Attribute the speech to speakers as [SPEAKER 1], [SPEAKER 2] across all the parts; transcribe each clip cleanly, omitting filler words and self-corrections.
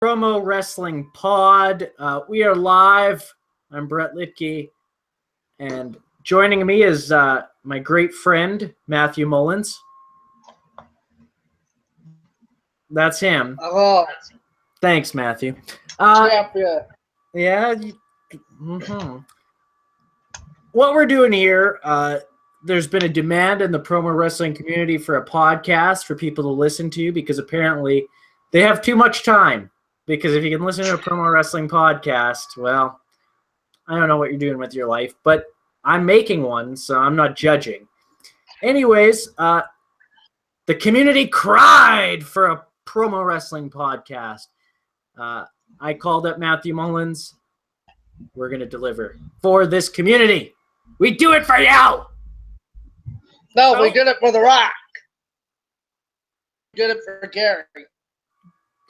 [SPEAKER 1] Promo Wrestling Pod. We are live. I'm Brett Litke, and joining me is my great friend, Matthew Mullins. That's him.
[SPEAKER 2] Oh,
[SPEAKER 1] Thanks, Matthew.
[SPEAKER 2] champion.
[SPEAKER 1] Yeah. What we're doing here, there's been a demand in the promo wrestling community for a podcast for people to listen to because apparently they have too much time. Because if you can listen to a promo wrestling podcast, well, I don't know what you're doing with your life, but I'm making one, so I'm not judging. Anyways, the community cried for a promo wrestling podcast. I called up Matthew Mullins. We're going to deliver for this community. We do it for you!
[SPEAKER 2] No, we did it for The Rock. We did it for Gary.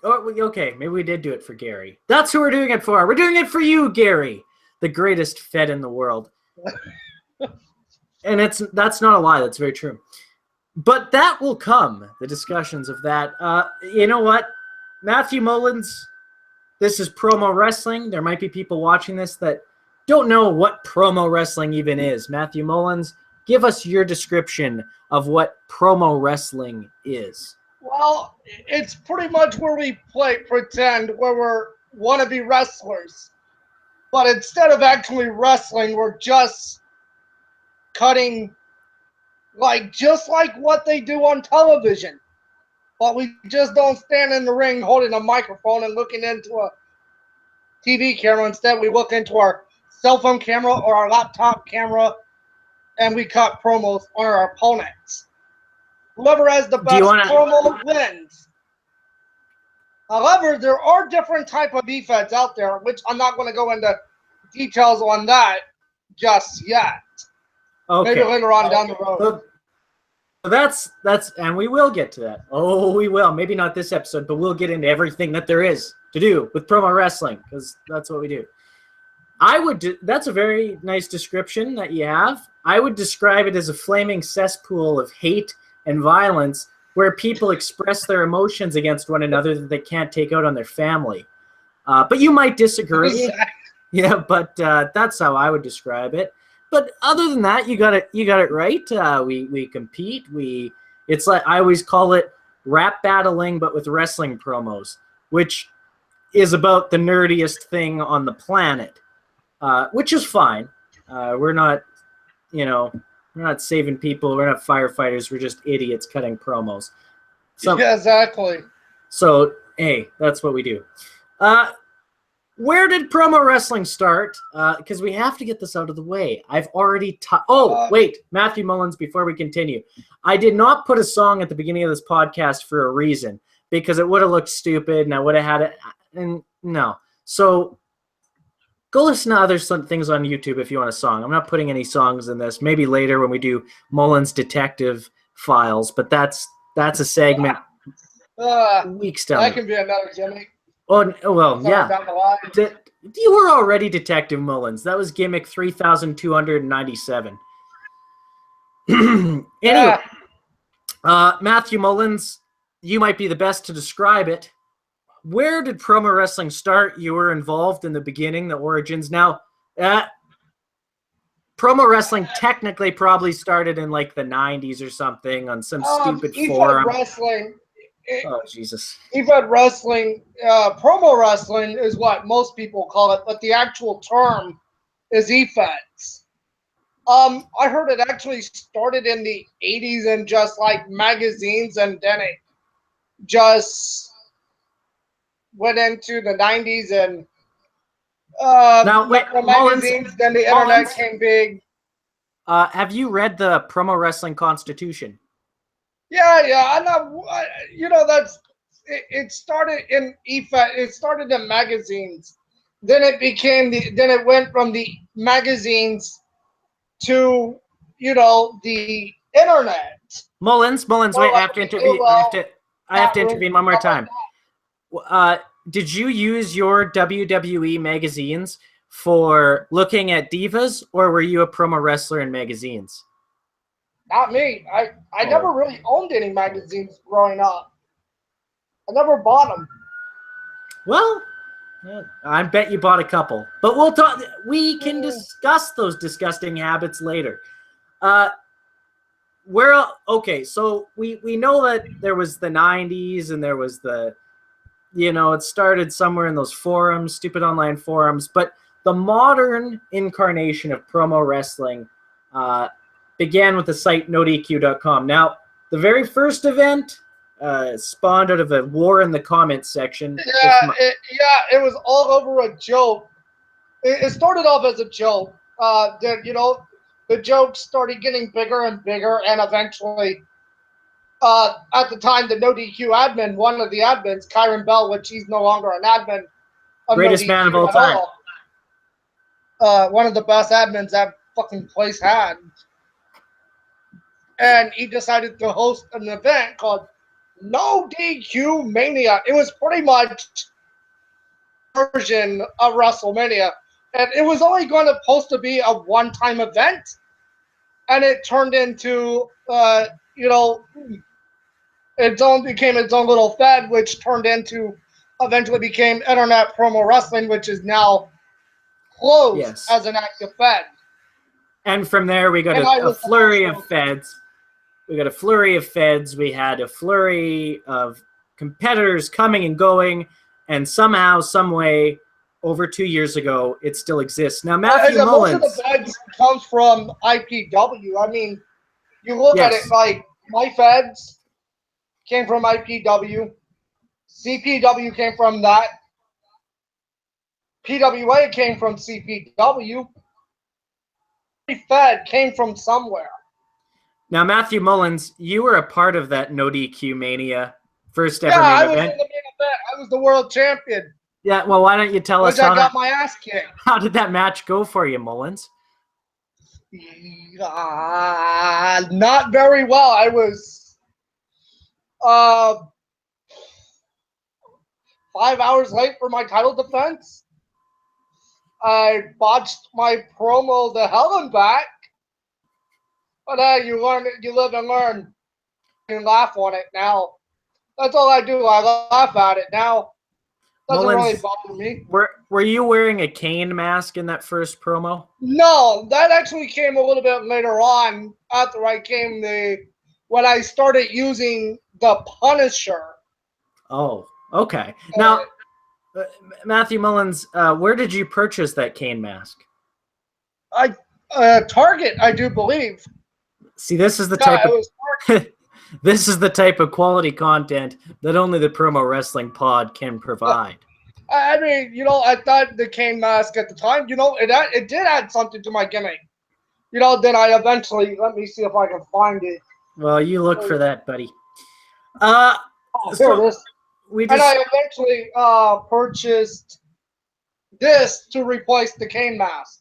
[SPEAKER 1] Oh, okay, maybe we did do it for Gary. That's who we're doing it for. We're doing it for you, Gary, the greatest Fed in the world. And that's not a lie. That's very true. But that will come, the discussions of that. You know what? Matthew Mullins, this is promo wrestling. There might be people watching this that don't know what promo wrestling even is. Matthew Mullins, give us your description of what promo wrestling is.
[SPEAKER 2] Well, it's pretty much where we pretend where we're wannabe wrestlers. But instead of actually wrestling, we're just cutting just like what they do on television. But we just don't stand in the ring holding a microphone and looking into a TV camera. Instead, we look into our cell phone camera or our laptop camera and we cut promos on our opponents. Whoever has the best promo wins. However, there are different type of e-feds out there, which I'm not going to go into details on that just yet.
[SPEAKER 1] Okay.
[SPEAKER 2] Maybe later on down the road.
[SPEAKER 1] So that's and we will get to that. Oh, we will. Maybe not this episode, but we'll get into everything that there is to do with promo wrestling because that's what we do. That's a very nice description that you have. I would describe it as a flaming cesspool of hate and violence where people express their emotions against one another that they can't take out on their family. But you might disagree.
[SPEAKER 2] Exactly.
[SPEAKER 1] Yeah, but that's how I would describe it. But other than that, you got it right. We compete. It's like I always call it rap battling, but with wrestling promos, which is about the nerdiest thing on the planet, which is fine. We're not, we're not saving people. We're not firefighters. We're just idiots cutting promos.
[SPEAKER 2] Yeah, exactly.
[SPEAKER 1] So, hey, that's what we do. Where did promo wrestling start? Because we have to get this out of the way. I've already wait, Matthew Mullins, before we continue. I did not put a song at the beginning of this podcast for a reason, because it would have looked stupid and I would have had it. And no. So go listen to other things on YouTube if you want a song. I'm not putting any songs in this. Maybe later when we do Mullins Detective Files, but that's a segment weeks down.
[SPEAKER 2] That can be another gimmick.
[SPEAKER 1] Oh, well, yeah.
[SPEAKER 2] Down the line.
[SPEAKER 1] You were already Detective Mullins. That was gimmick 3,297. Anyway, Matthew Mullins, you might be the best to describe it. Where did promo wrestling start? You were involved in the beginning, the origins. Now, promo wrestling technically probably started in like the 90s or something on some stupid forum.
[SPEAKER 2] Wrestling.
[SPEAKER 1] Oh, Jesus.
[SPEAKER 2] E-Fed wrestling, promo wrestling is what most people call it, but the actual term is E-Feds. I heard it actually started in the 80s and just like magazines, and then it just went into the 90s and
[SPEAKER 1] now, wait,
[SPEAKER 2] magazines,
[SPEAKER 1] Mullins,
[SPEAKER 2] then the internet came big.
[SPEAKER 1] Have you read the Promo Wrestling Constitution?
[SPEAKER 2] Yeah, I know. It started in E-Fed. It started in magazines. Then it went from the magazines to, the internet.
[SPEAKER 1] Mullins, wait, I have to intervene. I have to intervene one more time. Did you use your WWE magazines for looking at divas, or were you a promo wrestler in magazines?
[SPEAKER 2] Not me. I never really owned any magazines growing up. I never bought them.
[SPEAKER 1] Well, I bet you bought a couple, but we'll talk. We can discuss those disgusting habits later. Okay, so we know that there was the 90s and there was the, it started somewhere in those forums, stupid online forums, but the modern incarnation of promo wrestling began with the site NoDQ.com. Now, the very first event spawned out of a war in the comments section.
[SPEAKER 2] It was all over a joke. It started off as a joke. The jokes started getting bigger and bigger, and eventually, at the time, the NoDQ admin, one of the admins, Kieran Bell, which he's no longer an admin of
[SPEAKER 1] greatest man of all time.
[SPEAKER 2] One of the best admins that fucking place had. And he decided to host an event called No DQ Mania. It was pretty much a version of WrestleMania. And it was only supposed to be a one-time event. And it turned into, became its own little fad, which eventually became Internet Promo Wrestling, which is now closed as an active fed.
[SPEAKER 1] And from there, we got a flurry of feds. We got a flurry of feds. We had a flurry of competitors coming and going. And somehow, some way, over 2 years ago, it still exists. Now, Matthew Mullins.
[SPEAKER 2] Most of the feds comes from IPW. I mean, you look at it like my feds came from IPW. CPW came from that. PWA came from CPW. Every fed came from somewhere.
[SPEAKER 1] Now, Matthew Mullins, you were a part of that No DQ Mania first ever main event.
[SPEAKER 2] I was in the main event. I was the world champion.
[SPEAKER 1] Yeah, well, why don't you tell us
[SPEAKER 2] how I got my ass kicked?
[SPEAKER 1] How did that match go for you, Mullins?
[SPEAKER 2] Not very well. I was 5 hours late for my title defense. I botched my promo the hell and back. But you learn, you live and learn. You laugh on it now. That's all I do. I laugh at it now. Doesn't really bother me.
[SPEAKER 1] Were you wearing a Kane mask in that first promo?
[SPEAKER 2] No, that actually came a little bit later on. After when I started using the Punisher.
[SPEAKER 1] Oh, okay. Now, Matthew Mullins, where did you purchase that Kane mask?
[SPEAKER 2] Target, I do believe.
[SPEAKER 1] See, this is the type of this is the type of quality content that only the Promo Wrestling Pod can provide.
[SPEAKER 2] I mean, I thought the Kane mask at the time, it did add something to my gimmick. Then I eventually, let me see if I can find it.
[SPEAKER 1] Well, you look for that, buddy.
[SPEAKER 2] Here it is. And I eventually purchased this to replace the Kane mask.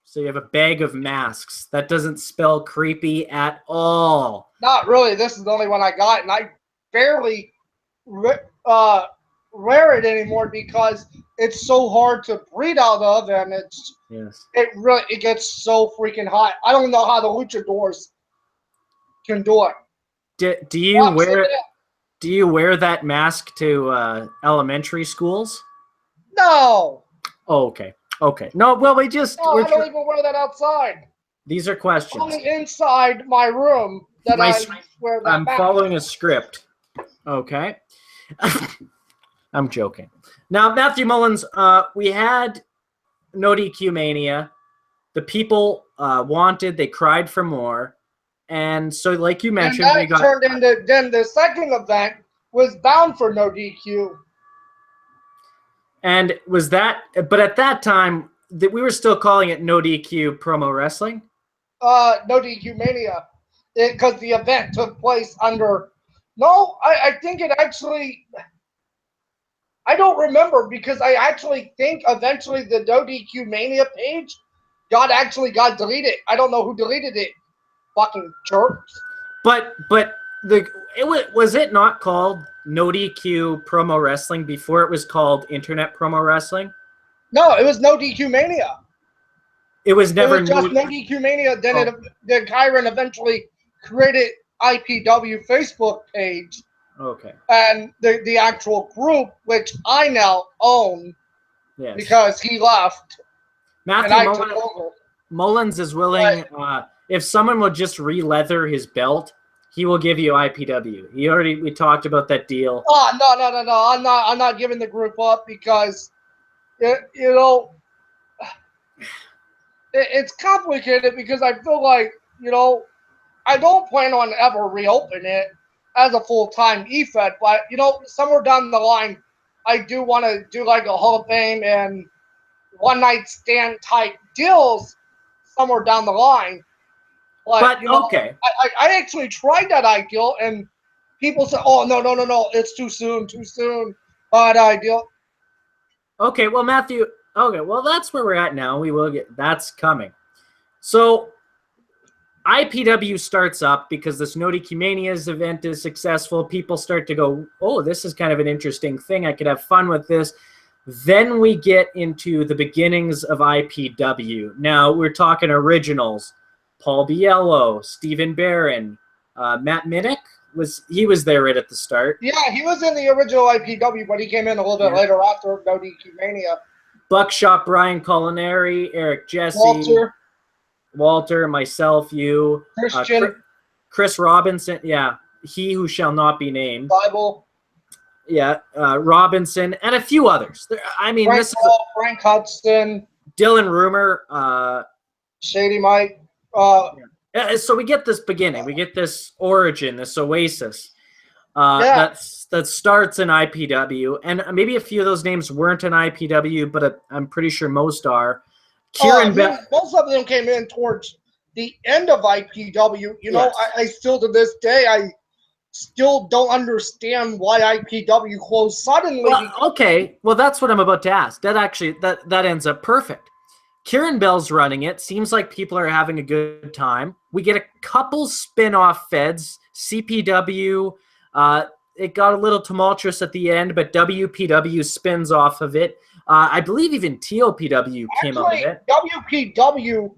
[SPEAKER 1] So you have a bag of masks. That doesn't spell creepy at all.
[SPEAKER 2] Not really. This is the only one I got, and I barely wear it anymore because it's so hard to breathe out of, and it gets so freaking hot. I don't know how the luchadors can do it.
[SPEAKER 1] Do you wear that mask to elementary schools?
[SPEAKER 2] No.
[SPEAKER 1] Oh, okay. Okay. No, well, I don't
[SPEAKER 2] even wear that outside.
[SPEAKER 1] These are questions.
[SPEAKER 2] Only inside my room that I wear that
[SPEAKER 1] I'm
[SPEAKER 2] mask.
[SPEAKER 1] following a script. Okay. I'm joking. Now, Matthew Mullins, we had No DQ Mania. The people they cried for more. And so, like you mentioned,
[SPEAKER 2] then the second event was bound for No DQ.
[SPEAKER 1] And but at that time, we were still calling it No DQ Promo Wrestling?
[SPEAKER 2] No DQ Mania. Because the event took place under... No, I think it actually... I don't remember, because I actually think eventually the No DQ Mania page got deleted. I don't know who deleted it. Fucking jerks.
[SPEAKER 1] But was it not called No DQ Promo Wrestling before it was called Internet Promo Wrestling?
[SPEAKER 2] No, it was No DQ Mania.
[SPEAKER 1] It was never
[SPEAKER 2] just No DQ Mania. Then Kieran eventually created IPW Facebook page.
[SPEAKER 1] Okay.
[SPEAKER 2] And the actual group, which I now own
[SPEAKER 1] Yes.
[SPEAKER 2] because he left and
[SPEAKER 1] Matthew
[SPEAKER 2] I took over.
[SPEAKER 1] Mullins is willing. If someone will just re-leather his belt, he will give you IPW. We talked about that deal.
[SPEAKER 2] Oh no! I'm not giving the group up because it's complicated because I feel like I don't plan on ever reopening it as a full-time EFED, but somewhere down the line, I do want to do like a Hall of Fame and one-night stand type deals somewhere down the line. But
[SPEAKER 1] okay,
[SPEAKER 2] I actually tried that ideal, and people said, "Oh no, it's too soon, Bad ideal."
[SPEAKER 1] Okay, well, Matthew. Okay, well, that's where we're at now. We will get that's coming. So IPW starts up because this Noti Cumanias event is successful. People start to go, oh, this is kind of an interesting thing. I could have fun with this. Then we get into the beginnings of IPW. Now we're talking originals. Paul Biello, Stephen Barron, Matt Minnick was there right at the start.
[SPEAKER 2] Yeah, he was in the original IPW, but he came in a little bit later after Noti Cumania.
[SPEAKER 1] Buckshot, Brian Culinary, Eric Jesse, Walter, myself, you,
[SPEAKER 2] Christian,
[SPEAKER 1] Chris Robinson, he who shall not be named.
[SPEAKER 2] Seibel.
[SPEAKER 1] Robinson, and a few others.
[SPEAKER 2] Frank Hudson,
[SPEAKER 1] Dylan Rumor,
[SPEAKER 2] Shady Mike.
[SPEAKER 1] So we get this beginning, we get this origin, this oasis that starts in IPW, and maybe a few of those names weren't in IPW, but I'm pretty sure most are.
[SPEAKER 2] Kieran, most of them came in towards the end of IPW. I still to this day I still don't understand why IPW closed suddenly.
[SPEAKER 1] Well, that's what I'm about to ask. That ends up perfect. Kieran Bell's running it. Seems like people are having a good time. We get a couple spin-off feds. CPW, it got a little tumultuous at the end, but WPW spins off of it. I believe even TOPW came out of it.
[SPEAKER 2] WPW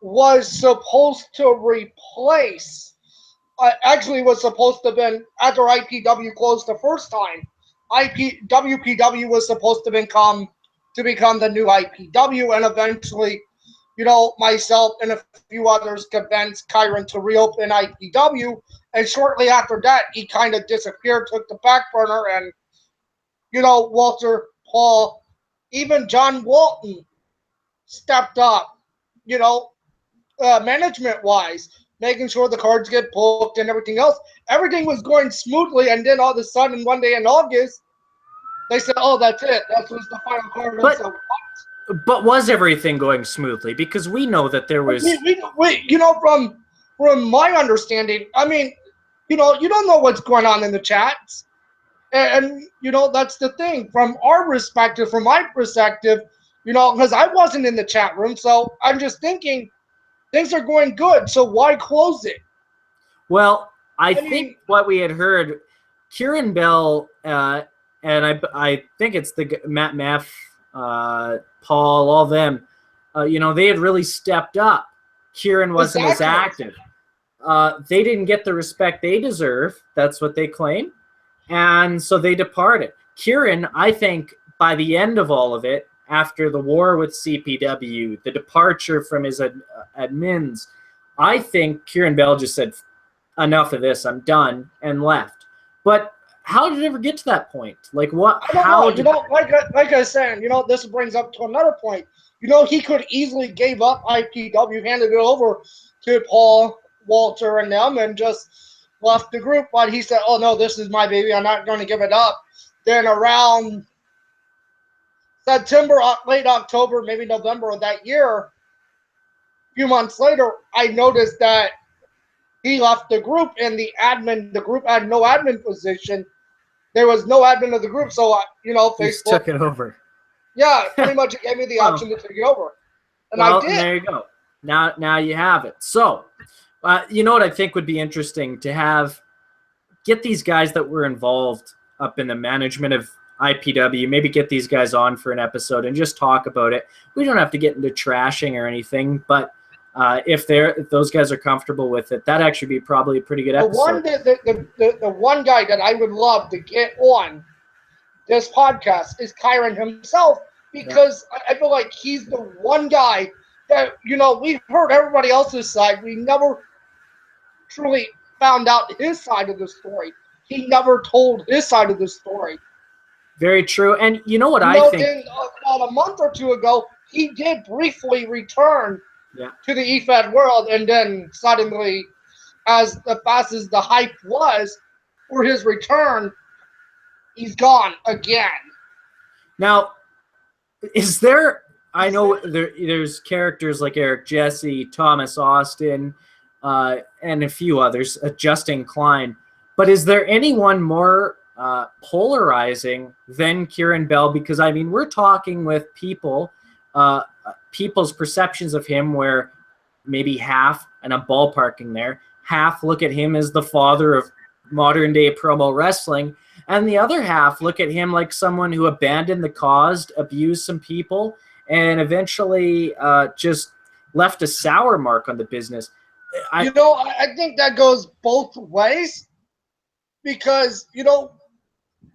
[SPEAKER 2] was supposed to replace... was supposed to have been, after IPW closed the first time, WPW was supposed to become the new IPW, and eventually, myself and a few others convinced Kieran to reopen IPW, and shortly after that, he kind of disappeared, took the back burner, and, Walter, Paul, even John Walton stepped up, management-wise, making sure the cards get booked and everything else. Everything was going smoothly, and then all of a sudden, one day in August, they said, "Oh, that's it. That was the final card."
[SPEAKER 1] But was everything going smoothly? Because we know that there was...
[SPEAKER 2] from my understanding, you don't know what's going on in the chats. And that's the thing. From my perspective, because I wasn't in the chat room, so I'm just thinking, things are going good, so why close it?
[SPEAKER 1] Well, I think what we had heard, Kieran Bell, and I think it's the Matt Meff, Paul, all them, they had really stepped up. Kieran wasn't as active. They didn't get the respect they deserve. That's what they claim. And so they departed. Kieran, I think, by the end of all of it, after the war with CPW, the departure from his admins, I think Kieran Bell just said, enough of this, I'm done, and left. But how did it ever get to that point? Like what?
[SPEAKER 2] Like I was saying, this brings up to another point. He could easily gave up IPW, handed it over to Paul, Walter, and them, and just left the group. But he said, "Oh no, this is my baby. I'm not going to give it up." Then around September, late October, maybe November of that year, a few months later, I noticed that he left the group, and the group had no admin position. There was no admin of the group, so Facebook
[SPEAKER 1] took it over.
[SPEAKER 2] Yeah, pretty much it gave me the option to take it over, and I did.
[SPEAKER 1] There you go. Now you have it. So, you know what I think would be interesting to get these guys that were involved up in the management of IPW, maybe get these guys on for an episode and just talk about it. We don't have to get into trashing or anything, but If those guys are comfortable with it, that'd actually be probably a pretty good
[SPEAKER 2] The
[SPEAKER 1] episode.
[SPEAKER 2] the one guy that I would love to get on this podcast is Kieran himself, because I feel like he's the one guy that, we've heard everybody else's side. We never truly found out his side of the story. He never told his side of the story.
[SPEAKER 1] Very true. And you know what I think?
[SPEAKER 2] Then about a month or two ago, he did briefly return to the EFED world, and then suddenly, as fast as the hype was for his return, he's gone again.
[SPEAKER 1] Now, is there? I know there's characters like Eric Jesse, Thomas Austin, and a few others, Justin Klein. But is there anyone more polarizing than Kieran Bell? Because I mean, we're talking with people, people's perceptions of him, where maybe half, and I'm ballparking there, half look at him as the father of modern day promo wrestling, and the other half look at him like someone who abandoned the cause, abused some people, and eventually just left a sour mark on the business.
[SPEAKER 2] I think that goes both ways, because,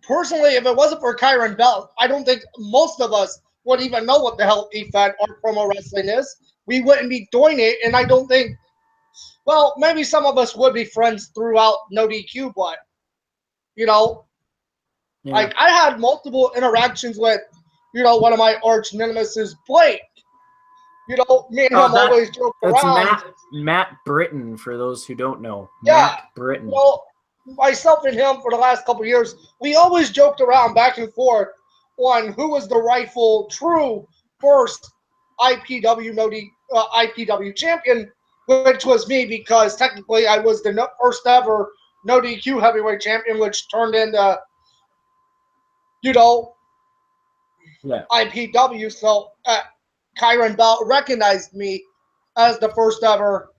[SPEAKER 2] personally, if it wasn't for Kieran Bell, I don't think most of us would even know what the hell EFED or promo wrestling is. We wouldn't be doing it, and I don't think, well, maybe some of us would be friends throughout No DQ, but, like, I had multiple interactions with, one of my arch nemesis, Blake. Me and him always joke around.
[SPEAKER 1] That's Matt Britton, for those who don't know.
[SPEAKER 2] Yeah.
[SPEAKER 1] Matt Britton.
[SPEAKER 2] Myself and him for the last couple of years, we always joked around back and forth on who was the rightful, true first IPW champion, which was me, because technically I was the first ever No DQ heavyweight champion, which turned into, IPW. So Kieran Bell recognized me as the first ever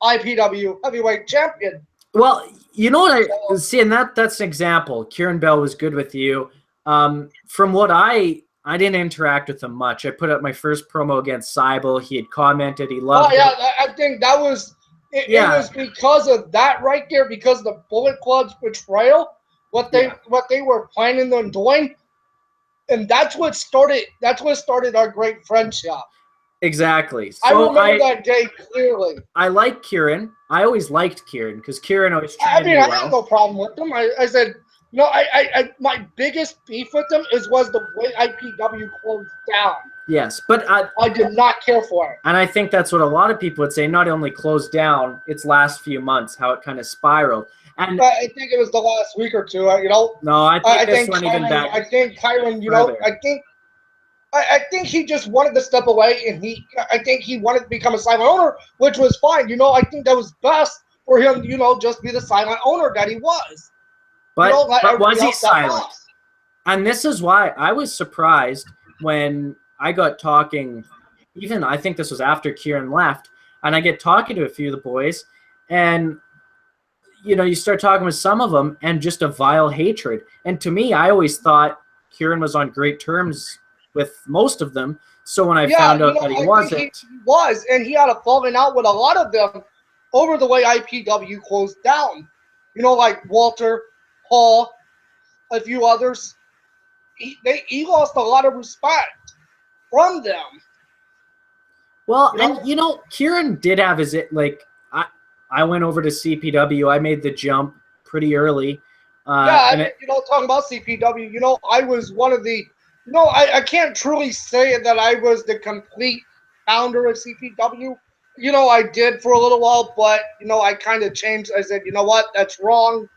[SPEAKER 2] IPW heavyweight champion.
[SPEAKER 1] Well, you know what I see, and that's an example. Kieran Bell was good with you. From what I didn't interact with him much. I put up my first promo against Seibel. He had commented. He loved it.
[SPEAKER 2] I think that was it. It was because of that right there, because of the Bullet Club's betrayal, what they were planning on doing, and that's what started our great friendship.
[SPEAKER 1] Exactly. So
[SPEAKER 2] I remember that day clearly.
[SPEAKER 1] I like Kieran. I always liked Kieran because Kieran always treated me well.
[SPEAKER 2] I had no problem with him. I said, my biggest beef with them was the way IPW closed down.
[SPEAKER 1] Yes, but
[SPEAKER 2] I did not care for it.
[SPEAKER 1] And I think that's what a lot of people would say. Not only closed down, its last few months, how it kind of spiraled. And
[SPEAKER 2] I think it was the last week or two.
[SPEAKER 1] No, I think this went even back.
[SPEAKER 2] I think Kieran, I think he just wanted to step away, and I think he wanted to become a silent owner, which was fine. I think that was best for him, just be the silent owner that he was.
[SPEAKER 1] But was he silent? And this is why I was surprised when I got talking, even I think this was after Kieran left, and I get talking to a few of the boys, and you start talking with some of them, and just a vile hatred. And to me, I always thought Kieran was on great terms with most of them. So when I found out that he wasn't,
[SPEAKER 2] he was, and he had a falling out with a lot of them over the way IPW closed down. Like Walter, Paul, a few others. He lost a lot of respect from them.
[SPEAKER 1] Well, and Kieran did have his I went over to CPW. I made the jump pretty early.
[SPEAKER 2] Talking about CPW, I was one of the. I can't truly say that I was the complete founder of CPW. I did for a little while, but I kind of changed. I said, you know what, that's wrong,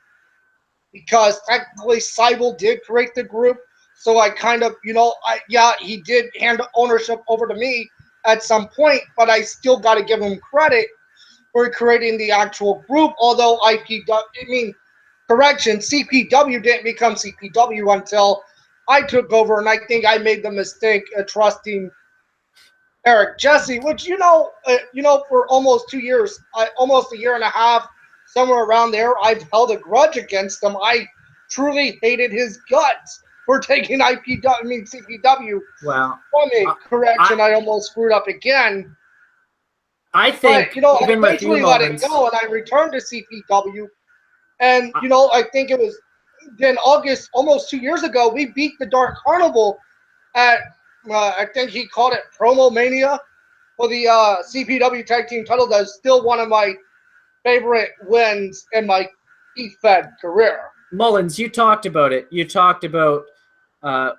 [SPEAKER 2] because technically Seibel did create the group. So I kind of, he did hand ownership over to me at some point, but I still got to give him credit for creating the actual group. Although CPW didn't become CPW until I took over, and I think I made the mistake of trusting Eric Jesse, which for almost 2 years, almost a year and a half, somewhere around there, I've held a grudge against him. I truly hated his guts for taking CPW.
[SPEAKER 1] Well,
[SPEAKER 2] from me. Correction, I almost screwed up again.
[SPEAKER 1] I think
[SPEAKER 2] But, you know, I
[SPEAKER 1] even with you,
[SPEAKER 2] eventually let it
[SPEAKER 1] Mullins,
[SPEAKER 2] go, and I returned to CPW. And, you know, I think it was then August, almost 2 years ago, we beat the Dark Carnival at, I think he called it Promo Mania for the CPW Tag Team title. That's still one of my favorite wins in my E-Fed career.
[SPEAKER 1] Mullins, you talked about it. You talked about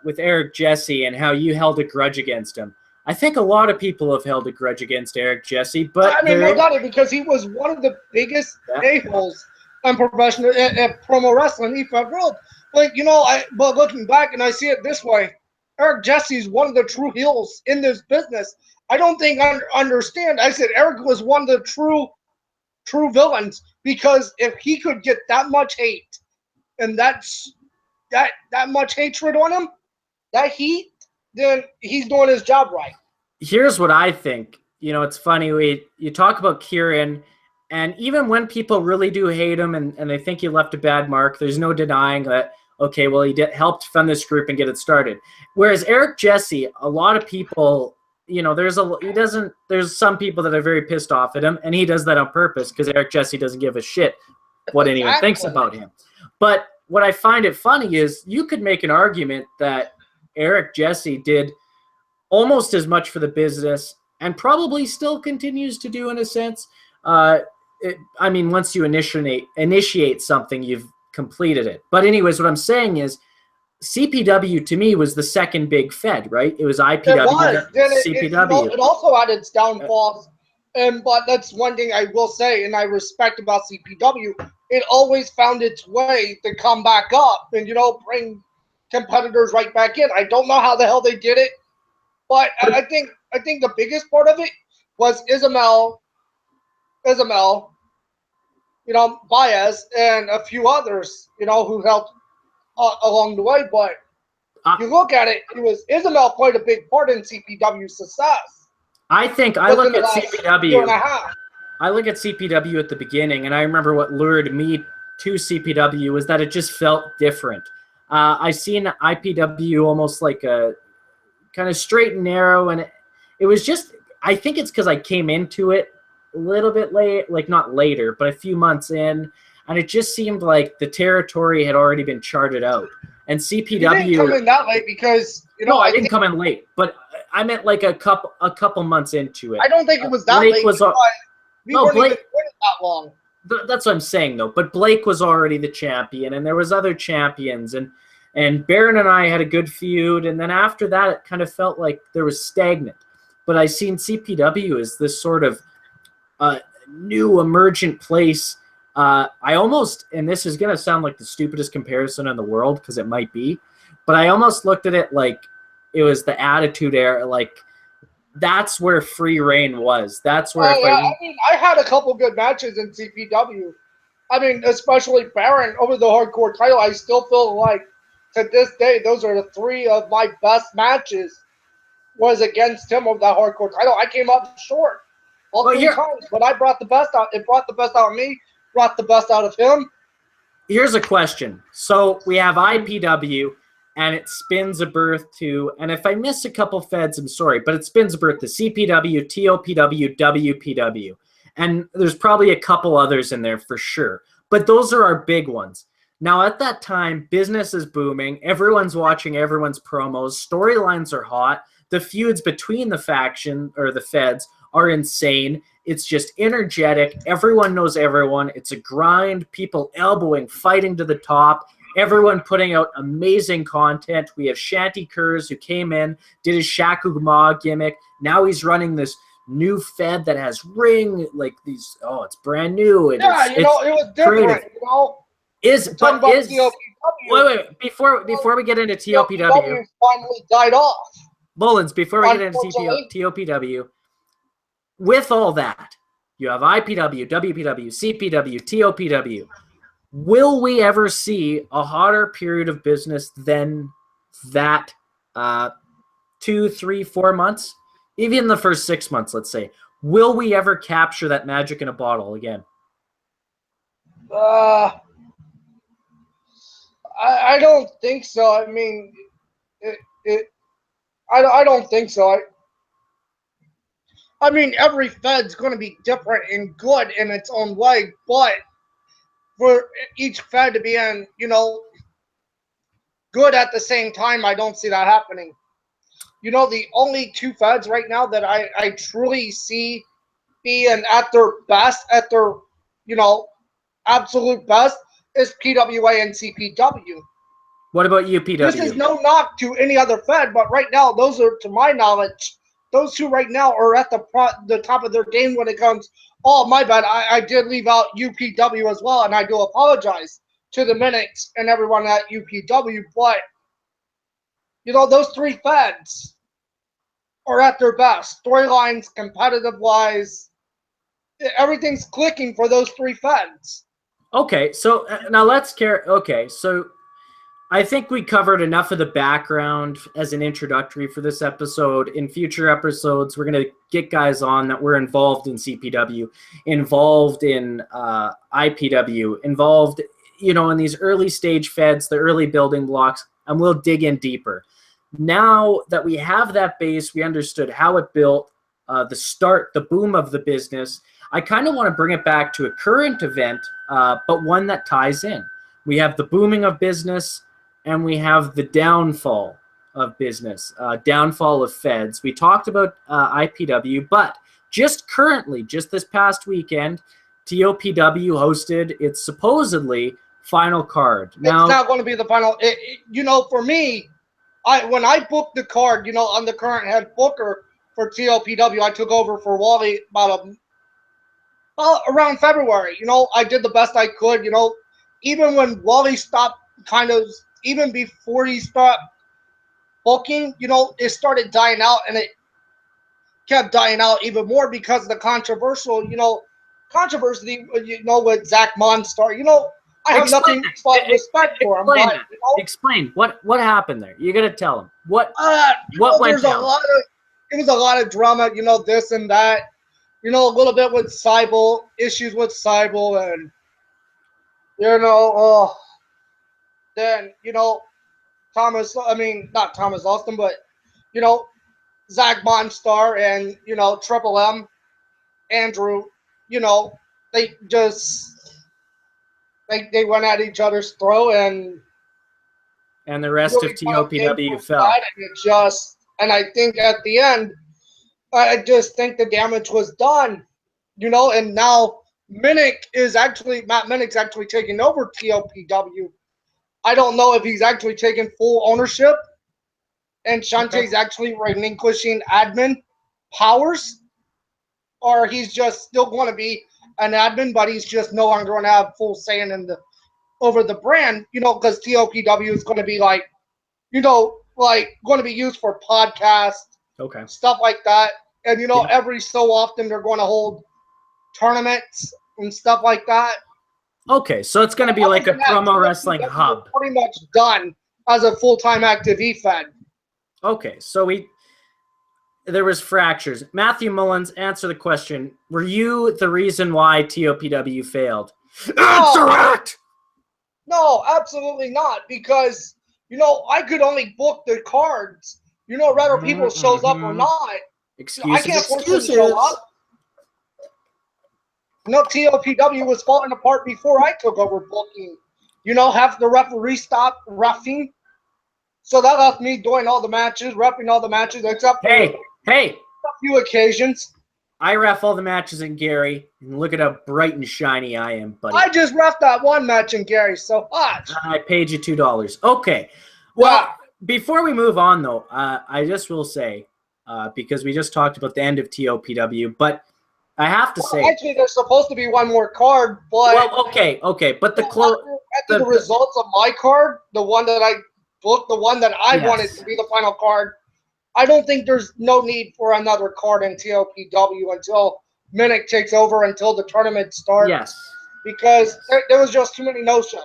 [SPEAKER 1] with Eric Jesse and how you held a grudge against him. I think a lot of people have held a grudge against Eric Jesse, but
[SPEAKER 2] I mean, no doubt, because he was one of the biggest a-holes in professional promo wrestling, E-Fed world. Like, you know, but looking back, and I see it this way, Eric Jesse's one of the true heels in this business. I don't think I understand. I said Eric was one of the true villains, because if he could get that much hate and that much hatred on him, that heat, then he's doing his job right.
[SPEAKER 1] Here's what I think. You know, it's funny. You talk about Kieran, and even when people really do hate him and they think he left a bad mark, there's no denying that, okay, well, he helped fund this group and get it started. Whereas Eric Jesse, a lot of people, you know, there's some people that are very pissed off at him, and he does that on purpose because Eric Jesse doesn't give a shit what anyone thinks about him. But what I find it funny is you could make an argument that Eric Jesse did almost as much for the business and probably still continues to do in a sense. I mean, once you initiate something, you've completed it. But anyways, what I'm saying is CPW to me was the second big Fed, right? It was IPW,
[SPEAKER 2] it was. Then
[SPEAKER 1] CPW.
[SPEAKER 2] It also had its downfalls. But that's one thing I will say, and I respect about CPW. It always found its way to come back up and, you know, bring competitors right back in. I don't know how the hell they did it, but I think the biggest part of it was Ismael, you know, Baez, and a few others, you know, who helped along the way. But you look at it, Ismael played a big part in CPW's success.
[SPEAKER 1] I think I look at CPW. I look at CPW at the beginning, and I remember what lured me to CPW was that it just felt different. I seen IPW almost like a kind of straight and narrow, and it was just, I think it's because I came into it a little bit late, like not later, but a few months in, and it just seemed like the territory had already been charted out. And CPW, you
[SPEAKER 2] didn't come in that late because, you know,
[SPEAKER 1] no, I didn't come in late, but I meant like a couple months into it.
[SPEAKER 2] I don't think it was that
[SPEAKER 1] Blake
[SPEAKER 2] late.
[SPEAKER 1] Was
[SPEAKER 2] no, Blake even that long.
[SPEAKER 1] That's what I'm saying, though. But Blake was already the champion, and there was other champions, and Baron and I had a good feud, and then after that, it kind of felt like there was stagnant. But I seen CPW as this sort of new emergent place. I almost, and this is going to sound like the stupidest comparison in the world, because it might be, but I almost looked at it like it was the Attitude Era, like that's where free reign was. That's where
[SPEAKER 2] I mean, I had a couple good matches in CPW. I mean, especially Baron over the hardcore title. I still feel like to this day, those are the three of my best matches was against him over that hardcore title. I came up short all three times, but I brought the best out. It brought the best out of me, brought the best out of him.
[SPEAKER 1] Here's a question. So we have IPW, and it spins a birth to, and if I miss a couple feds, I'm sorry, but it spins a birth to CPW, TOPW, WPW. And there's probably a couple others in there for sure. But those are our big ones. Now, at that time, business is booming. Everyone's watching everyone's promos. Storylines are hot. The feuds between the faction or the feds are insane. It's just energetic. Everyone knows everyone. It's a grind. People elbowing, fighting to the top. Everyone putting out amazing content. We have Shanty Kurz, who came in, did his Shakugma gimmick. Now he's running this new fed that has ring, like these, it's brand new.
[SPEAKER 2] It was different, creative.
[SPEAKER 1] Wait, before we get into TOPW,
[SPEAKER 2] finally died off.
[SPEAKER 1] Mullins, before we get into TOPW, with all that, you have IPW, WPW, CPW, TOPW. Will we ever see a hotter period of business than that 2, 3, 4 months? Even the first 6 months, let's say. Will we ever capture that magic in a bottle again?
[SPEAKER 2] I don't think so. I mean, I don't think so. I mean, every Fed's going to be different and good in its own way, but for each Fed to be in, good at the same time, I don't see that happening. The only two Feds right now that I truly see being at their best, at their, absolute best, is PWA and CPW.
[SPEAKER 1] What about UPW?
[SPEAKER 2] This is no knock to any other Fed, but right now, those are, to my knowledge, those two right now are at the top of their game when it comes. Oh, my bad. I did leave out UPW as well, and I do apologize to the Minix and everyone at UPW. But, those three Feds are at their best. Storylines, competitive-wise, everything's clicking for those three Feds.
[SPEAKER 1] Okay, so now let's care. Okay, so I think we covered enough of the background as an introductory for this episode. In future episodes, we're going to get guys on that were involved in CPW, involved in IPW, involved, in these early stage Feds, the early building blocks, and we'll dig in deeper. Now that we have that base, we understood how it built, the start, the boom of the business. I kind of want to bring it back to a current event, but one that ties in. We have the booming of business, and we have the downfall of business, downfall of Feds. We talked about IPW, but just currently, just this past weekend, TOPW hosted its supposedly final card. Now,
[SPEAKER 2] it's not going to be the final. For me, when I booked the card, I'm the current head booker for TOPW. I took over for Wally around February. I did the best I could. Even when Wally stopped, even before he stopped booking, it started dying out, and it kept dying out even more because of the controversy, with Zach Monstar. I have nothing but respect for him. But,
[SPEAKER 1] explain what happened there. You got to tell him what went down.
[SPEAKER 2] It was a lot of drama, this and that. A little bit with Seibel, issues with Seibel, and then, not Thomas Austin, but, Zach Monstar and, Triple M, Andrew, they just, they went at each other's throat, and
[SPEAKER 1] the rest of TOPW fell.
[SPEAKER 2] And I think at the end, I just think the damage was done, and now Matt Minnick's actually taking over TOPW. I don't know if he's actually taking full ownership and Shantae's actually relinquishing admin powers, or he's just still going to be an admin, but he's just no longer going to have full say over the brand, because TOPW is going to be going to be used for podcasts, stuff like that. And, every so often they're going to hold tournaments and stuff like that.
[SPEAKER 1] Okay, so it's going to be like a promo wrestling hub.
[SPEAKER 2] Pretty much done as a full-time active E-Fed.
[SPEAKER 1] Okay, so there was fractures. Matthew Mullins, answer the question. Were you the reason why TOPW failed? Answer it!
[SPEAKER 2] No, absolutely not, because, I could only book the cards, whether people shows up or not.
[SPEAKER 1] Excuses,
[SPEAKER 2] I can't force them to show up. TOPW was falling apart before I took over booking. Half the referee stopped reffing. So that left me doing all the matches, repping all the matches, except for a few occasions.
[SPEAKER 1] I ref all the matches in Gary, and look at how bright and shiny I am, buddy.
[SPEAKER 2] I just ref that one match in Gary, so watch.
[SPEAKER 1] I paid you $2. Okay. Well, before we move on, though, I just will say, because we just talked about the end of TOPW, but I have to say,
[SPEAKER 2] actually, there's supposed to be one more card, but
[SPEAKER 1] okay, but
[SPEAKER 2] the results of my card, the one that I booked, the one that I wanted to be the final card, I don't think there's no need for another card in TOPW until Minnick takes over, until the tournament starts.
[SPEAKER 1] Yes,
[SPEAKER 2] because there was just too many no-shows.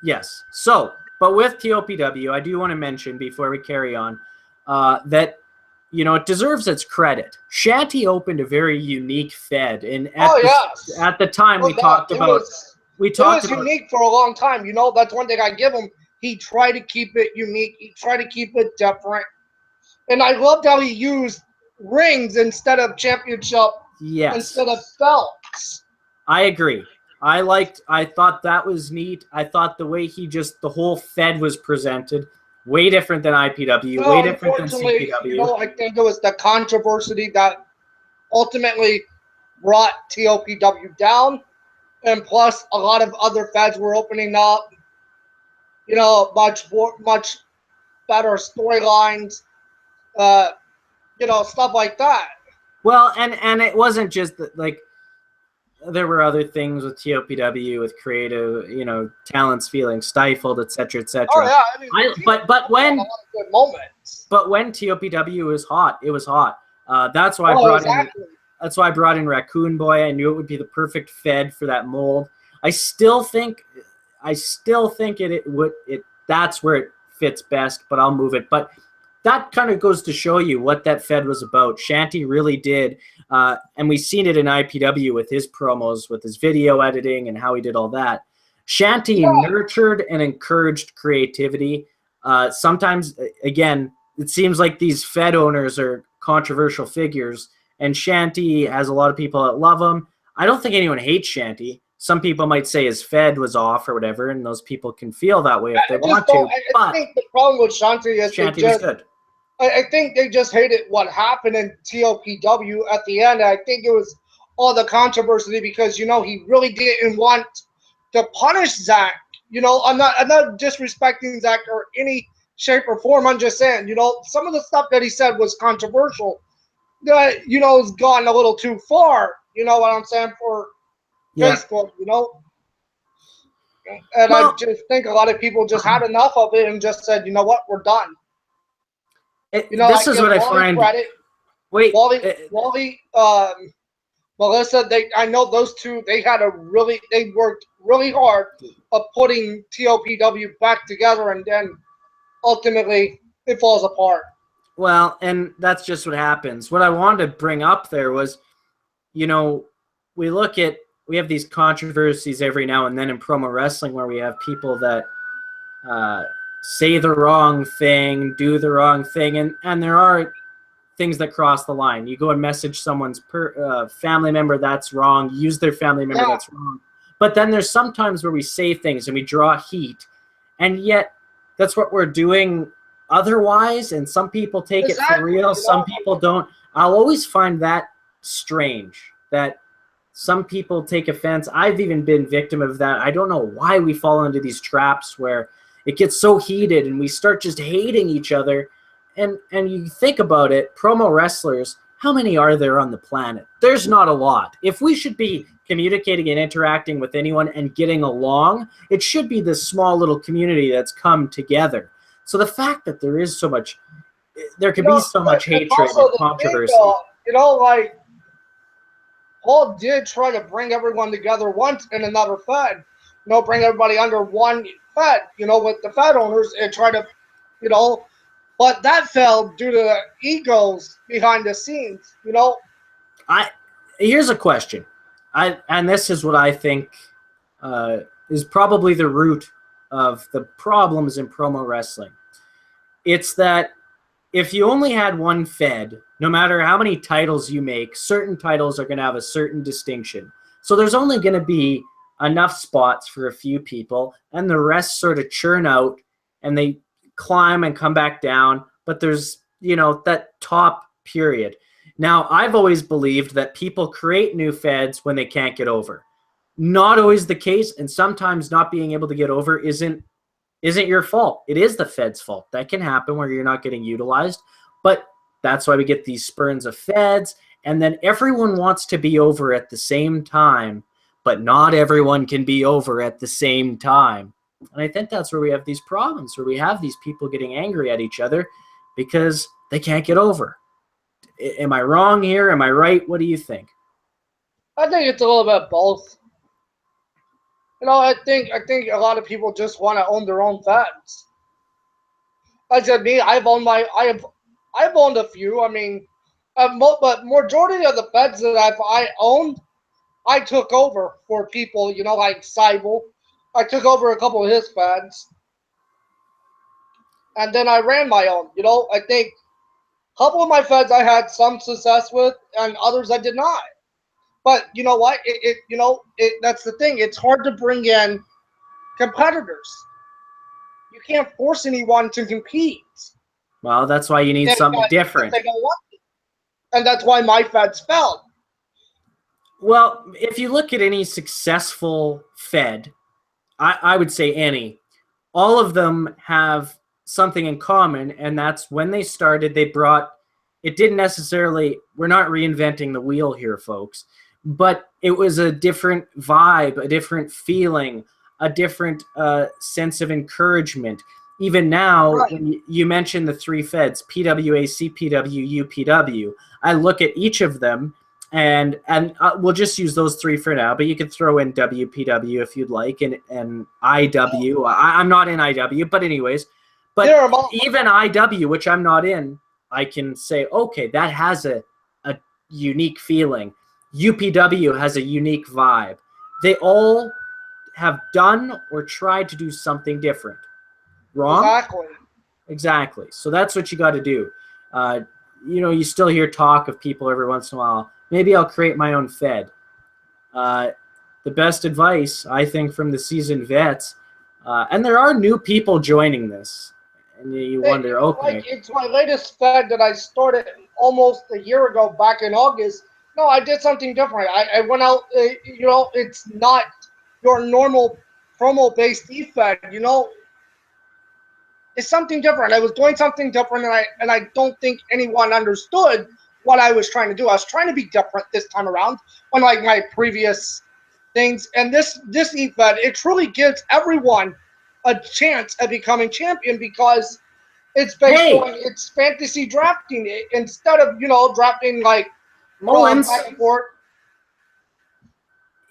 [SPEAKER 1] Yes. So, but with TOPW, I do want to mention before we carry on that. It deserves its credit. Shanty opened a very unique Fed, and at the time we talked about. It was
[SPEAKER 2] unique for a long time. That's one thing I give him. He tried to keep it unique. He tried to keep it different, and I loved how he used rings instead of championship,
[SPEAKER 1] Yes.
[SPEAKER 2] instead of belts.
[SPEAKER 1] I agree. I thought that was neat. I thought the way the whole Fed was presented, way different than IPW, way different than CPW.
[SPEAKER 2] I think it was the controversy that ultimately brought TOPW down. And plus, a lot of other feds were opening up, much better storylines, stuff like that.
[SPEAKER 1] Well, and it wasn't just like there were other things with TOPW, with creative, talents feeling stifled, etc., etc.
[SPEAKER 2] Oh yeah,
[SPEAKER 1] but when
[SPEAKER 2] good moments.
[SPEAKER 1] But when TOPW was hot, it was hot. That's why I brought in Raccoon Boy. I knew it would be the perfect Fed for that mold. I still think that's where it fits best, but I'll move it. But that kind of goes to show you what that Fed was about. Shanty really did, and we've seen it in IPW with his promos, with his video editing and how he did all that. Shanty nurtured and encouraged creativity. Sometimes, again, it seems like these Fed owners are controversial figures, and Shanty has a lot of people that love him. I don't think anyone hates Shanty. Some people might say his Fed was off or whatever, and those people can feel that way if they want to.
[SPEAKER 2] I think the problem with Shanty is
[SPEAKER 1] Shanty was good.
[SPEAKER 2] I think they just hated what happened in TOPW at the end. I think it was all the controversy because, he really didn't want to punish Zach. I'm not disrespecting Zach or any shape or form. I'm just saying, some of the stuff that he said was controversial. That, has gone a little too far. You know what I'm saying? For Facebook, And I just think a lot of people just had enough of it and just said, you know what, we're done.
[SPEAKER 1] This is what I find.
[SPEAKER 2] Credit.
[SPEAKER 1] Wait,
[SPEAKER 2] Wally, Melissa, I know those two. They worked really hard of putting TOPW back together, and then ultimately it falls apart.
[SPEAKER 1] Well, and that's just what happens. What I wanted to bring up there was, we have these controversies every now and then in promo wrestling where we have people that say the wrong thing, do the wrong thing, and there are things that cross the line. You go and message someone's family member that's wrong, use their family member that's wrong. But then there's sometimes where we say things and we draw heat, and yet that's what we're doing otherwise, and some people take it for real, some people don't. I'll always find that strange, that some people take offense. I've even been victim of that. I don't know why we fall into these traps where it gets so heated and we start just hating each other. And you think about it, promo wrestlers, how many are there on the planet? There's not a lot. If we should be communicating and interacting with anyone and getting along, it should be this small little community that's come together. So the fact that there is so much, there could be so much hatred and controversy.
[SPEAKER 2] Paul did try to bring everyone together once in another Fed. Bring everybody under one Fed, with the Fed owners and try to, but that fell due to the egos behind the scenes,
[SPEAKER 1] Here's a question. And this is what I think is probably the root of the problems in promo wrestling. It's that if you only had one Fed, no matter how many titles you make, certain titles are going to have a certain distinction. So there's only going to be enough spots for a few people, and the rest sort of churn out, and they climb and come back down. But there's, that top period. Now, I've always believed that people create new Feds when they can't get over. Not always the case, and sometimes not being able to get over isn't your fault. It is the Fed's fault. That can happen where you're not getting utilized, but that's why we get these spurns of Feds, and then everyone wants to be over at the same time, but not everyone can be over at the same time. And I think that's where we have these problems, where we have these people getting angry at each other because they can't get over. Am I wrong here? Am I right? What do you think?
[SPEAKER 2] I think it's a little bit of both. I think a lot of people just want to own their own Feds. Like I said, me, I've owned a few. I mean, but majority of the Feds that I owned, I took over for people, like Seibel. I took over a couple of his Feds. And then I ran my own. I think A couple of my feds I had some success with, and others I did not. But you know what? That's the thing. It's hard to bring in competitors. You can't force anyone to compete.
[SPEAKER 1] Well, that's why you need something different.
[SPEAKER 2] If they don't want it. And that's why my feds failed.
[SPEAKER 1] Well, if you look at any successful Fed, I would say any, all of them have something in common, and that's when they started, they brought, it didn't necessarily, we're not reinventing the wheel here, folks, but it was a different vibe, a different feeling, a different sense of encouragement. Even now, right. When you mentioned the three Feds, PWAC, PWU, PW, I look at each of them, and we'll just use those three for now, but you could throw in WPW if you'd like, and IW. I'm not in IW, but anyways. But even IW, which I'm not in, I can say, okay, that has a unique feeling. UPW has a unique vibe. They all have done or tried to do something different. Wrong? Exactly. So that's what you got to do. You still hear talk of people every once in a while. Maybe I'll create my own Fed. The best advice, I think, from the seasoned vets, and there are new people joining this, and you wonder, okay.
[SPEAKER 2] It's my latest Fed that I started almost a year ago, back in August. No, I did something different. I went out, it's not your normal promo-based e-Fed, It's something different. I was doing something different, and I don't think anyone understood what I was trying to do. I was trying to be different this time around, unlike my previous things. And this e-Fed, it truly gives everyone a chance at becoming champion because it's based on it's fantasy drafting. Instead of drafting like
[SPEAKER 1] Mullins,
[SPEAKER 2] back and forth.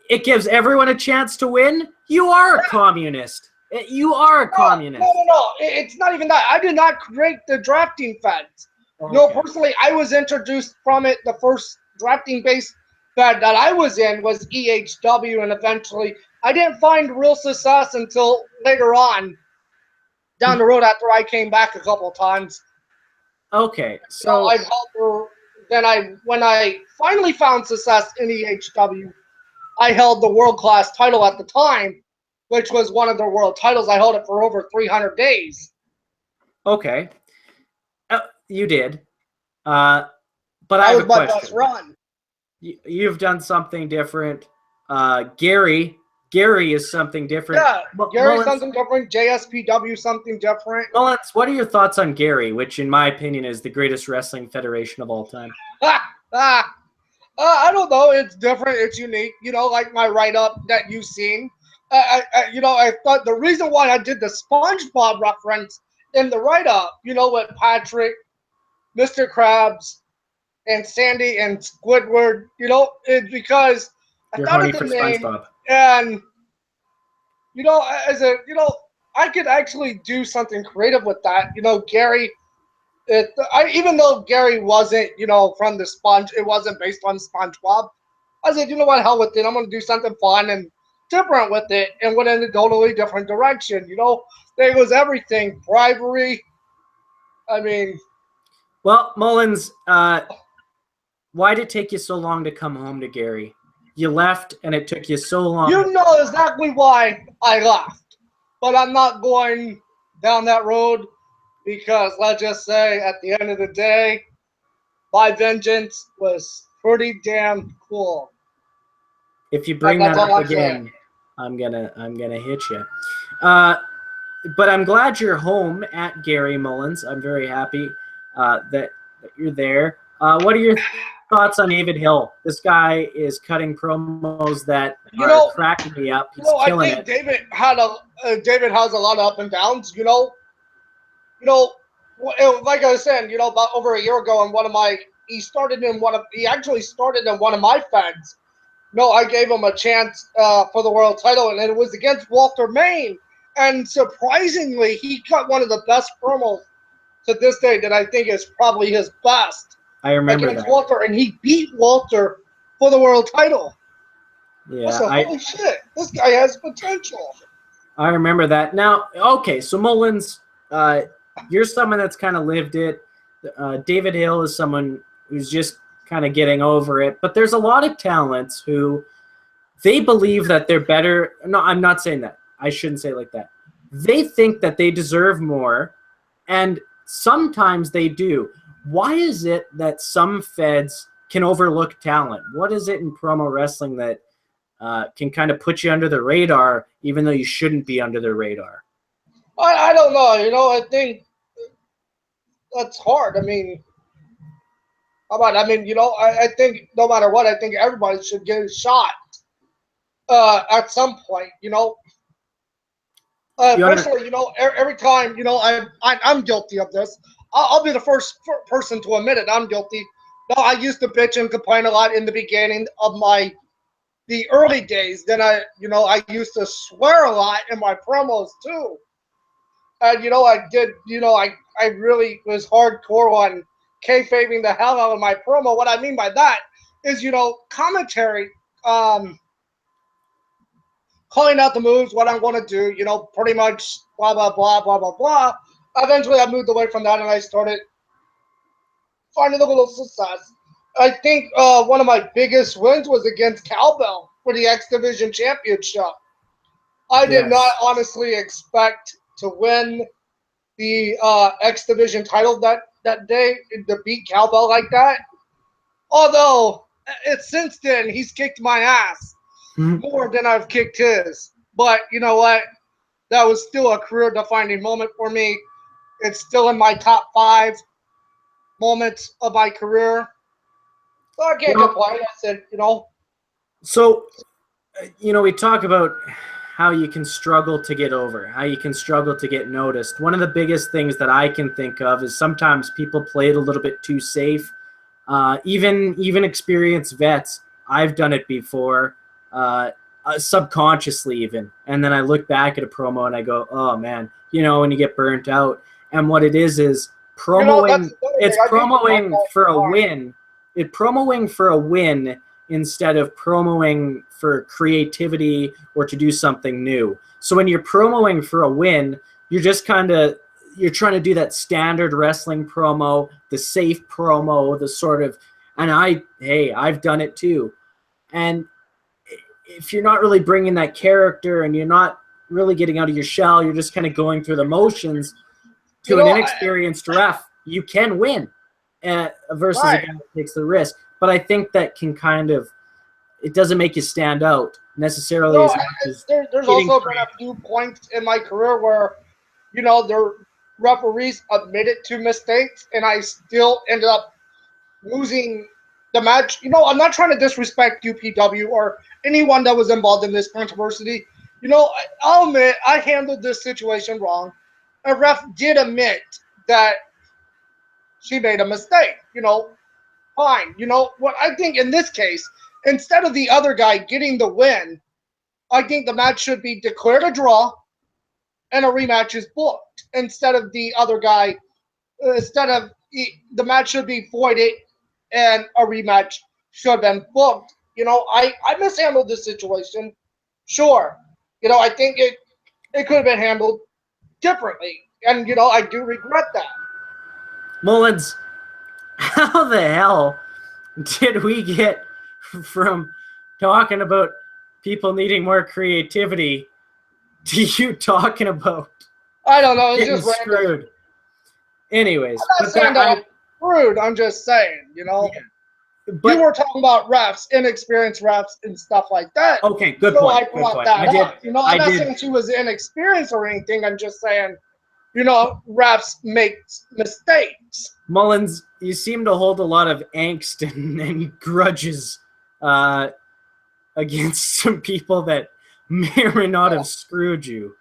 [SPEAKER 1] It gives everyone a chance to win. You are a communist. You are a communist.
[SPEAKER 2] No. It's not even that. I did not create the drafting Feds. Okay. Personally, I was introduced from it. The first drafting base Fed that I was in was EHW, and eventually I didn't find real success until later on down the road after I came back a couple of times.
[SPEAKER 1] Okay, so
[SPEAKER 2] when I finally found success in EHW, I held the world-class title at the time, which was one of the world titles. I held it for over 300 days.
[SPEAKER 1] Okay. You did. But I have a question. That was my best run. You've done something different. Gary is something different.
[SPEAKER 2] Yeah, Gary's something different. JSPW something different.
[SPEAKER 1] Mullins, what are your thoughts on Gary, which in my opinion is the greatest wrestling federation of all time?
[SPEAKER 2] I don't know. It's different. It's unique. Like my write-up that you've seen. I thought the reason why I did the SpongeBob reference in the write-up, with Patrick, Mr. Krabs, and Sandy and Squidward, it's because I thought of the name, SpongeBob. And I could actually do something creative with that. Gary, even though Gary wasn't, from the Sponge, it wasn't based on SpongeBob. I said, you know what, hell with it. I'm gonna do something fun and different with it, and went in a totally different direction. There was everything, bribery.
[SPEAKER 1] Well, Mullins, why did it take you so long to come home to Gary? You left, and it took you so long.
[SPEAKER 2] You know exactly why I left, but I'm not going down that road because, let's just say, at the end of the day, my vengeance was pretty damn cool.
[SPEAKER 1] If you bring that up again, I'm gonna hit you. But I'm glad you're home at Gary, Mullins. I'm very happy that you're there. What are your thoughts on David Hill? This guy is cutting promos that are cracking me up. He's killing it.
[SPEAKER 2] David has a lot of up and downs. Like I was saying, about over a year ago, and he actually started in one of my Feds. I gave him a chance for the world title, and it was against Walter Main. And surprisingly, he cut one of the best promos to this day that I think is probably his best.
[SPEAKER 1] I remember
[SPEAKER 2] against Walter, and he beat Walter for the world title.
[SPEAKER 1] Yeah,
[SPEAKER 2] holy shit, this guy has potential.
[SPEAKER 1] I remember that. Now, okay, so Mullins, you're someone that's kind of lived it. David Hill is someone who's just kind of getting over it. But there's a lot of talents who they believe that they're better. No, I'm not saying that. I shouldn't say it like that. They think that they deserve more, and sometimes they do. Why is it that some feds can overlook talent? What is it in promo wrestling that can kind of put you under the radar, even though you shouldn't be under the radar?
[SPEAKER 2] I don't know. I think that's hard. I mean, I think no matter what, I think everybody should get a shot at some point. Personally, every time, I'm guilty of this. I'll be the first person to admit it. I'm guilty. No, I used to bitch and complain a lot in the beginning of the early days. Then I used to swear a lot in my promos too. And I really was hardcore on kayfabing the hell out of my promo. What I mean by that is, commentary, calling out the moves, what I'm going to do, pretty much blah, blah, blah, blah, blah, blah. Eventually, I moved away from that and I started finding a little success. I think one of my biggest wins was against Cowbell for the X Division Championship. I did not honestly expect to win the X Division title that day, to beat Cowbell like that. Although, since then, he's kicked my ass more than I've kicked his. But you know what? That was still a career-defining moment for me. It's still in my top 5 moments of my career. So I can't complain. I said,
[SPEAKER 1] So, we talk about how you can struggle to get over, how you can struggle to get noticed. One of the biggest things that I can think of is sometimes people play it a little bit too safe. Even experienced vets, I've done it before, subconsciously even. And then I look back at a promo and I go, oh man, when you get burnt out. And what it is promoing, it's promoing for a win. Promoing for a win instead of promoing for creativity or to do something new. So when you're promoing for a win, you're just you're trying to do that standard wrestling promo, the safe promo, the sort of, and I've done it too. And if you're not really bringing that character and you're not really getting out of your shell, you're just kind of going through the motions, to an inexperienced ref, you can win versus a guy that takes the risk. But I think that can it doesn't make you stand out necessarily as much as
[SPEAKER 2] there's also been a few points in my career where, the referees admitted to mistakes and I still ended up losing the match. I'm not trying to disrespect UPW or anyone that was involved in this controversy. I'll admit I handled this situation wrong. A ref did admit that she made a mistake. Fine. What I think in this case, instead of the other guy getting the win, I think the match should be declared a draw and a rematch is booked. Instead of the other guy, the match should be voided and a rematch should have been booked. I mishandled this situation. Sure. I think it could have been handled differently. And, I do regret that.
[SPEAKER 1] Mullins, how the hell did we get from talking about people needing more creativity to you talking about
[SPEAKER 2] I don't know, it's
[SPEAKER 1] getting
[SPEAKER 2] just
[SPEAKER 1] screwed? Random. Anyways.
[SPEAKER 2] I'm not saying that I'm screwed, I'm just saying,
[SPEAKER 1] Yeah.
[SPEAKER 2] But you were talking about refs, inexperienced refs, and stuff like that.
[SPEAKER 1] Okay, good point.
[SPEAKER 2] I brought that up. I'm not saying she was inexperienced or anything. I'm just saying, refs make mistakes.
[SPEAKER 1] Mullins, you seem to hold a lot of angst and grudges against some people that may or may not have screwed you.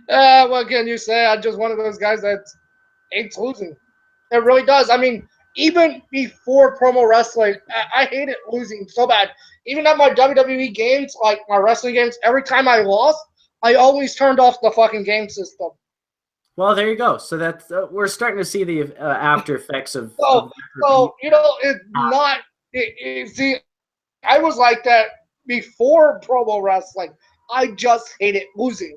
[SPEAKER 2] What can you say? I'm just one of those guys that hates losing. It really does. I mean, even before promo wrestling, I hated losing so bad. Even at my WWE games, like my wrestling games, every time I lost, I always turned off the fucking game system.
[SPEAKER 1] Well, there you go. So that's we're starting to see the after effects of.
[SPEAKER 2] It's not. See, I was like that before promo wrestling. I just hated losing.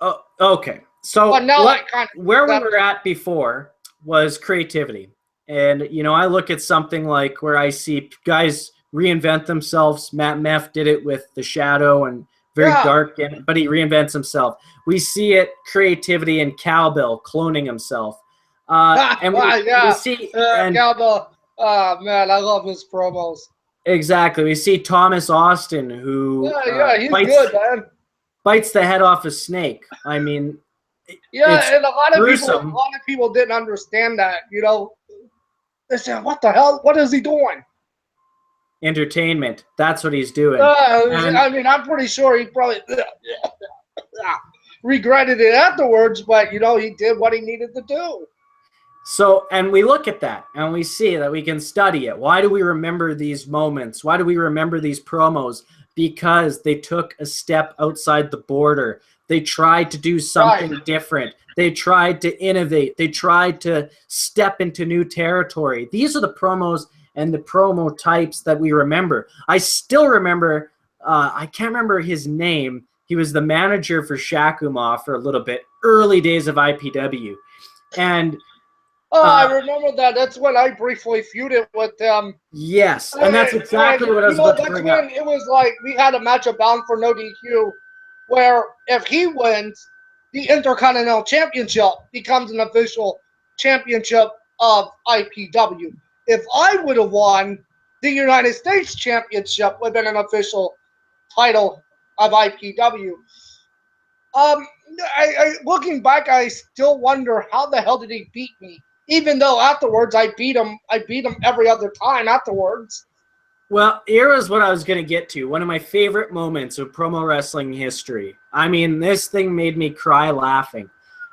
[SPEAKER 1] Oh, okay. So
[SPEAKER 2] but now
[SPEAKER 1] where we were at before was creativity. And, you know, I look at something like where I see guys reinvent themselves. Matt Meff did it with The Shadow and very
[SPEAKER 2] Yeah.
[SPEAKER 1] dark, but he reinvents himself. We see it, creativity in Cowbell cloning himself. And we see and
[SPEAKER 2] Cowbell. Oh man, I love his promos.
[SPEAKER 1] exactly. We see Thomas Austin who
[SPEAKER 2] he's good, man.
[SPEAKER 1] Bites the head off a snake. I mean,
[SPEAKER 2] yeah, and a lot
[SPEAKER 1] gruesome.
[SPEAKER 2] of people didn't understand that. You know, they said, "What the hell? What is he doing?"
[SPEAKER 1] Entertainment. That's what he's doing.
[SPEAKER 2] I mean, I'm pretty sure he probably regretted it afterwards, but you know, he did what he needed to do.
[SPEAKER 1] So, and we look at that and we see that we can study it. Why do we remember these moments? Why do we remember these promos? Because they took a step outside the border. They tried to do something different. They tried to innovate. They tried to step into new territory. These are the promos and the promo types that we remember. I still remember, I can't remember his name. He was the manager for Shakumov for a little bit, early days of IPW. And
[SPEAKER 2] I remember that. That's when I briefly feuded with them.
[SPEAKER 1] Yes, and that's exactly what I was about to bring up.
[SPEAKER 2] It was like we had a match of Bound for No DQ where if he wins, the Intercontinental Championship becomes an official championship of IPW. If I would have won, the United States Championship would have been an official title of IPW. Looking back, I still wonder how the hell did he beat me? Even though afterwards I beat him every other time afterwards.
[SPEAKER 1] Well, here is what I was going to get to. One of my favorite moments of promo wrestling history. I mean, this thing made me cry laughing.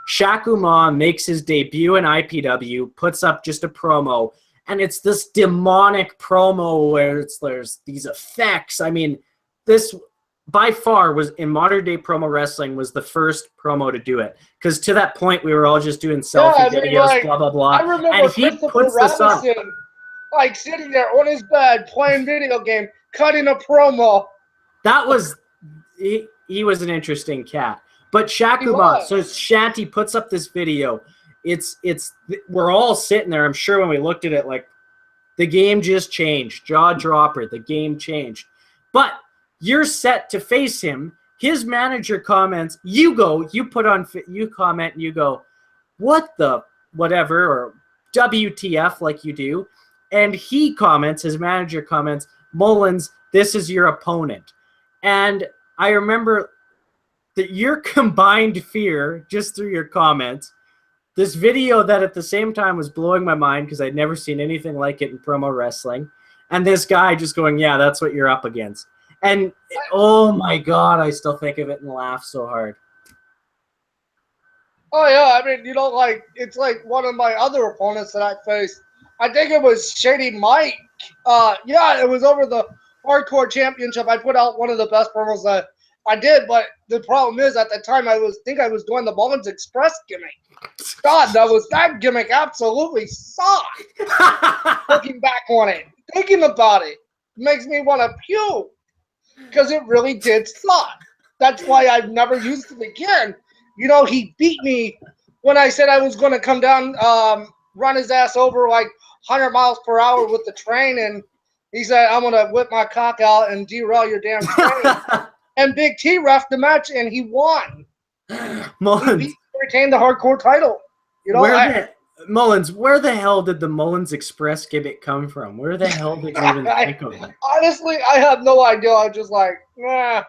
[SPEAKER 1] Shakuma makes his debut in IPW, puts up just a promo, and it's this demonic promo where there's these effects. I mean, this by far was in modern day promo wrestling was the first promo to do it, because to that point we were all just doing selfie videos, blah blah blah.
[SPEAKER 2] I remember
[SPEAKER 1] and he puts this up,
[SPEAKER 2] like sitting there on his bed playing video game, cutting a promo.
[SPEAKER 1] That was he was an interesting cat. But Shakuma, so Shanty puts up this video. It's we're all sitting there. I'm sure when we looked at it, like the game just changed, jaw dropper. The game changed, but you're set to face him. His manager comments, you comment, you go, what the whatever, or WTF, like you do. And he comments, his manager comments, Mullins, this is your opponent. And I remember that your combined fear, just through your comments, this video that at the same time was blowing my mind because I'd never seen anything like it in promo wrestling, and this guy just going, yeah, that's what you're up against. And oh my God, I still think of it and laugh so hard.
[SPEAKER 2] Oh yeah, I mean, you know, like it's like one of my other opponents that I faced. I think it was Shady Mike. Yeah, it was over the Hardcore Championship. I put out one of the best promos that I did, but the problem is at the time I was doing the Mullins Express gimmick. God, that gimmick absolutely sucked. Looking back on it, thinking about it, makes me want to puke. Because it really did suck. That's why I've never used it again. You know, he beat me when I said I was going to come down, run his ass over like 100 miles per hour with the train, and he said, I'm going to whip my cock out and derail your damn train. And Big T reffed the match, and he won.
[SPEAKER 1] Mullins.
[SPEAKER 2] He retained the hardcore title. You know,
[SPEAKER 1] Mullins, where the hell did the Mullins Express gimmick come from? Where the hell did you even think of it?
[SPEAKER 2] Honestly, I have no idea. I was just like, nah.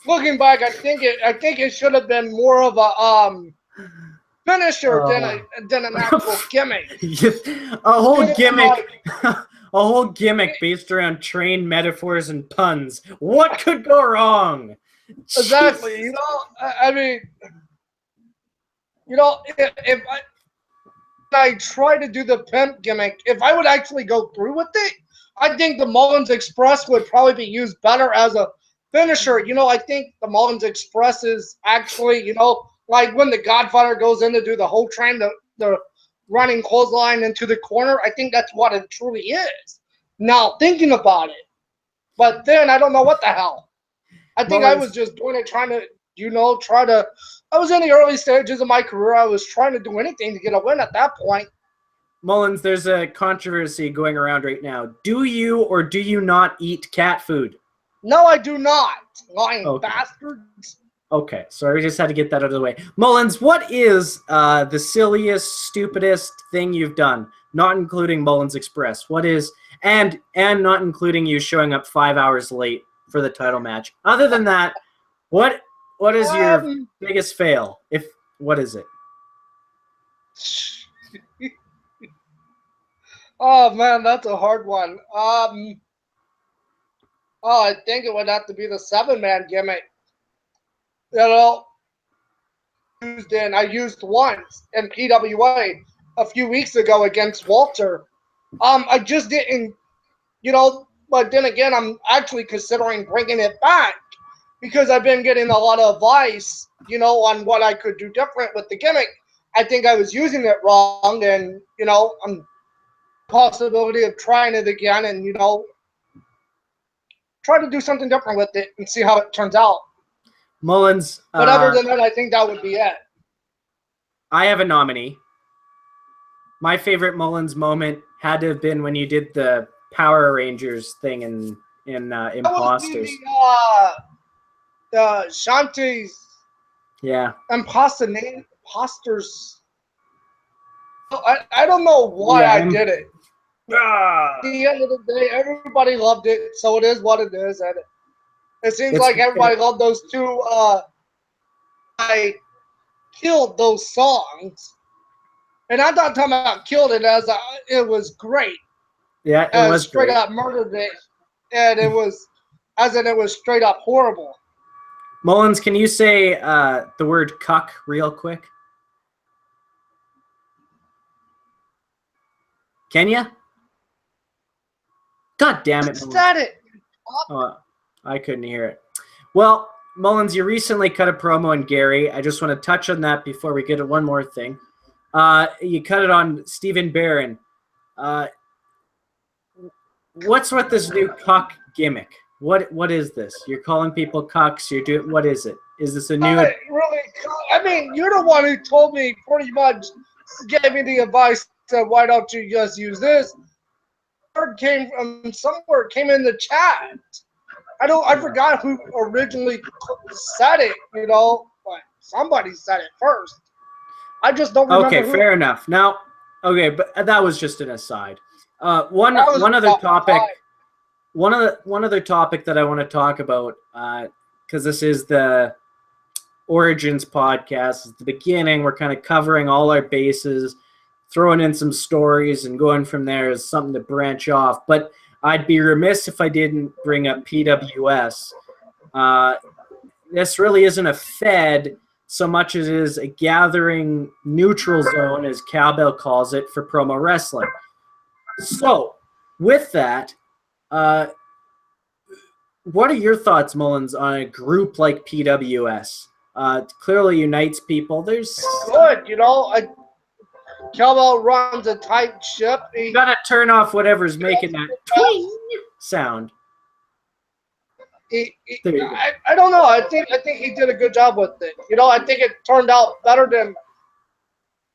[SPEAKER 2] Looking back, I think it should have been more of a finisher than an actual gimmick.
[SPEAKER 1] A whole gimmick based around train metaphors and puns. What could go wrong?
[SPEAKER 2] Exactly. You know, I mean, you know, if I try to do the pimp gimmick, if I would actually go through with it, I think the Mullins Express would probably be used better as a finisher. You know, I think the Mullins Express is actually, you know, like when the Godfather goes in to do the whole train, the running clothesline into the corner. I think that's what it truly is. Now, thinking about it. But then I don't know what the hell. I think I was just doing it trying to, you know, try to I was in the early stages of my career. I was trying to do anything to get a win at that point.
[SPEAKER 1] Mullins, there's a controversy going around right now. Do you or do you not eat cat food?
[SPEAKER 2] No, I do not. Lying bastards.
[SPEAKER 1] Okay, so I just had to get that out of the way. Mullins, what is the silliest, stupidest thing you've done? Not including Mullins Express. What is, and not including you showing up 5 hours late for the title match. Other than that, what is your biggest fail? What is it?
[SPEAKER 2] Oh man, that's a hard one. I think it would have to be the 7-man gimmick. You know, I used once in PWA a few weeks ago against Walter. I just didn't, but then again, I'm actually considering bringing it back because I've been getting a lot of advice, on what I could do different with the gimmick. I think I was using it wrong, and, I'm possibility of trying it again and, try to do something different with it and see how it turns out.
[SPEAKER 1] Mullins.
[SPEAKER 2] But other than that, I think that would be it.
[SPEAKER 1] I have a nominee. My favorite Mullins moment had to have been when you did the Power Rangers thing in Imposters.
[SPEAKER 2] The Shanti's.
[SPEAKER 1] Yeah.
[SPEAKER 2] Imposters. I don't know why I did it. At the end of the day, everybody loved it, so it is what it is. And it seems like everybody loved those two. I killed those songs, and I'm not talking about killed it as it was great.
[SPEAKER 1] Yeah, it was
[SPEAKER 2] straight
[SPEAKER 1] great.
[SPEAKER 2] up murdered it, and it was it was straight up horrible.
[SPEAKER 1] Mullins, can you say the word cuck real quick? Can you? God damn it.
[SPEAKER 2] Said it.
[SPEAKER 1] Oh, I couldn't hear it. Well, Mullins, you recently cut a promo on Gary. I just want to touch on that before we get to one more thing. You cut it on Stephen Barron. What's with this new cuck gimmick? What is this? You're calling people cucks. You're doing, what is it? Is this a new?
[SPEAKER 2] I mean, you're the one who told me pretty much, gave me the advice that why don't you just use this? Word came from somewhere. Came in the chat. I forgot who originally said it. But somebody said it first. I just don't remember.
[SPEAKER 1] Okay, fair enough. Now, okay, but that was just an aside. One other topic that I want to talk about, because this is the Origins podcast. It's the beginning. We're kind of covering all our bases, throwing in some stories, and going from there is something to branch off. But I'd be remiss if I didn't bring up PWS. This really isn't a Fed so much as it is a gathering neutral zone, as Cowbell calls it, for promo wrestling. So, with that, what are your thoughts, Mullins, on a group like PWS? It clearly unites people. There's
[SPEAKER 2] good, Cowbell runs a tight ship.
[SPEAKER 1] You gotta turn off whatever's making that twing sound.
[SPEAKER 2] I don't know. I think he did a good job with it. I think it turned out better than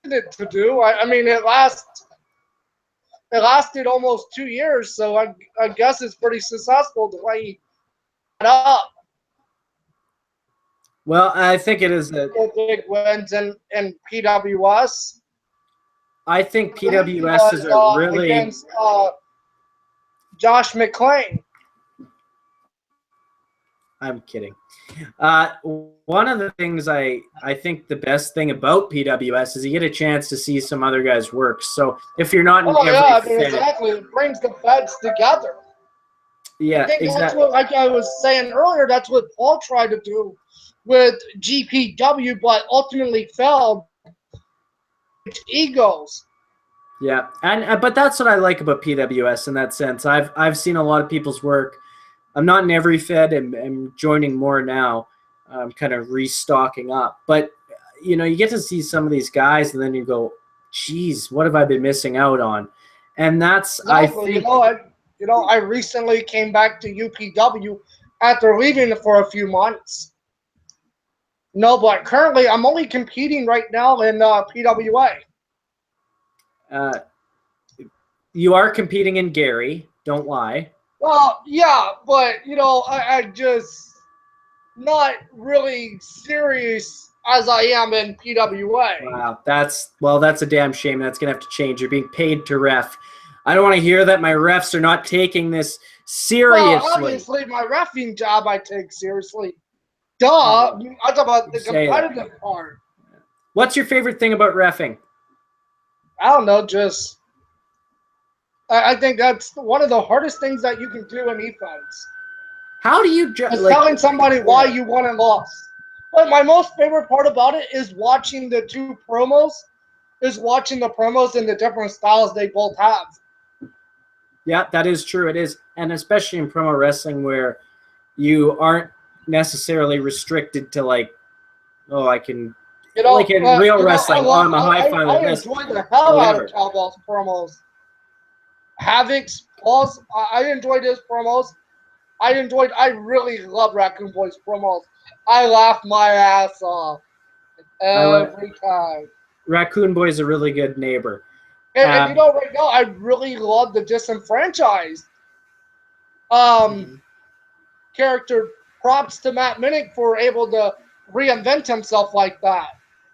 [SPEAKER 2] it to do. I mean, it lasted almost 2 years, so I guess it's pretty successful the way he got up.
[SPEAKER 1] Well, I think it is
[SPEAKER 2] big wins in PWS.
[SPEAKER 1] I think PWS is a really
[SPEAKER 2] against Josh McClain.
[SPEAKER 1] I'm kidding. One of the things I think the best thing about PWS is you get a chance to see some other guys' work. So if you're not in
[SPEAKER 2] exactly, it brings the feds together.
[SPEAKER 1] Yeah,
[SPEAKER 2] I think
[SPEAKER 1] exactly.
[SPEAKER 2] That's what, like I was saying earlier, that's what Paul tried to do with GPW, but ultimately failed. Egos.
[SPEAKER 1] Yeah, and but that's what I like about PWS in that sense. I've seen a lot of people's work. I'm not in every Fed, and I'm joining more now. I'm kind of restocking up, but you get to see some of these guys, and then you go, "Geez, what have I been missing out on?" And that's
[SPEAKER 2] exactly. I think. I recently came back to UPW after leaving for a few months. No, but currently I'm only competing right now in PWA.
[SPEAKER 1] You are competing in Gary. Don't lie.
[SPEAKER 2] Well, yeah, but I just not really serious as I am in PWA.
[SPEAKER 1] Wow, that's a damn shame. That's gonna have to change. You're being paid to ref. I don't want to hear that my refs are not taking this seriously.
[SPEAKER 2] Well, obviously, my reffing job I take seriously. Duh. I talk about the competitive part.
[SPEAKER 1] What's your favorite thing about reffing?
[SPEAKER 2] I don't know. Just I think that's one of the hardest things that you can do in e-fights.
[SPEAKER 1] How do you
[SPEAKER 2] telling somebody why you won and lost? But my most favorite part about it is watching the two promos. Is watching the promos and the different styles they both have.
[SPEAKER 1] Yeah, that is true. It is, and especially in promo wrestling where you aren't necessarily restricted to like, oh, I can, like in real wrestling, I'm a high five like this.
[SPEAKER 2] I enjoy the hell out of Cowbell's promos. Havoc's pause. I enjoyed his promos. I really love Raccoon Boy's promos. I laugh my ass off every time.
[SPEAKER 1] Raccoon Boy's a really good neighbor.
[SPEAKER 2] And right now, I really love the disenfranchised character. Props to Matt Minnick for able to reinvent himself like that.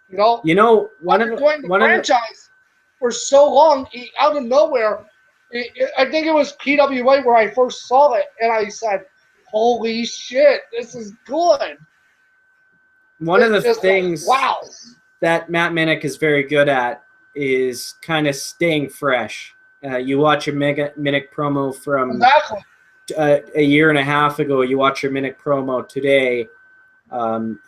[SPEAKER 1] One of the
[SPEAKER 2] franchise for so long, out of nowhere. I think it was PWA where I first saw it, and I said, "Holy shit, this is good."
[SPEAKER 1] One of the things that Matt Minnick is very good at is kind of staying fresh. You watch a Minnick promo from a year and a half ago. You watch your Minnick promo today.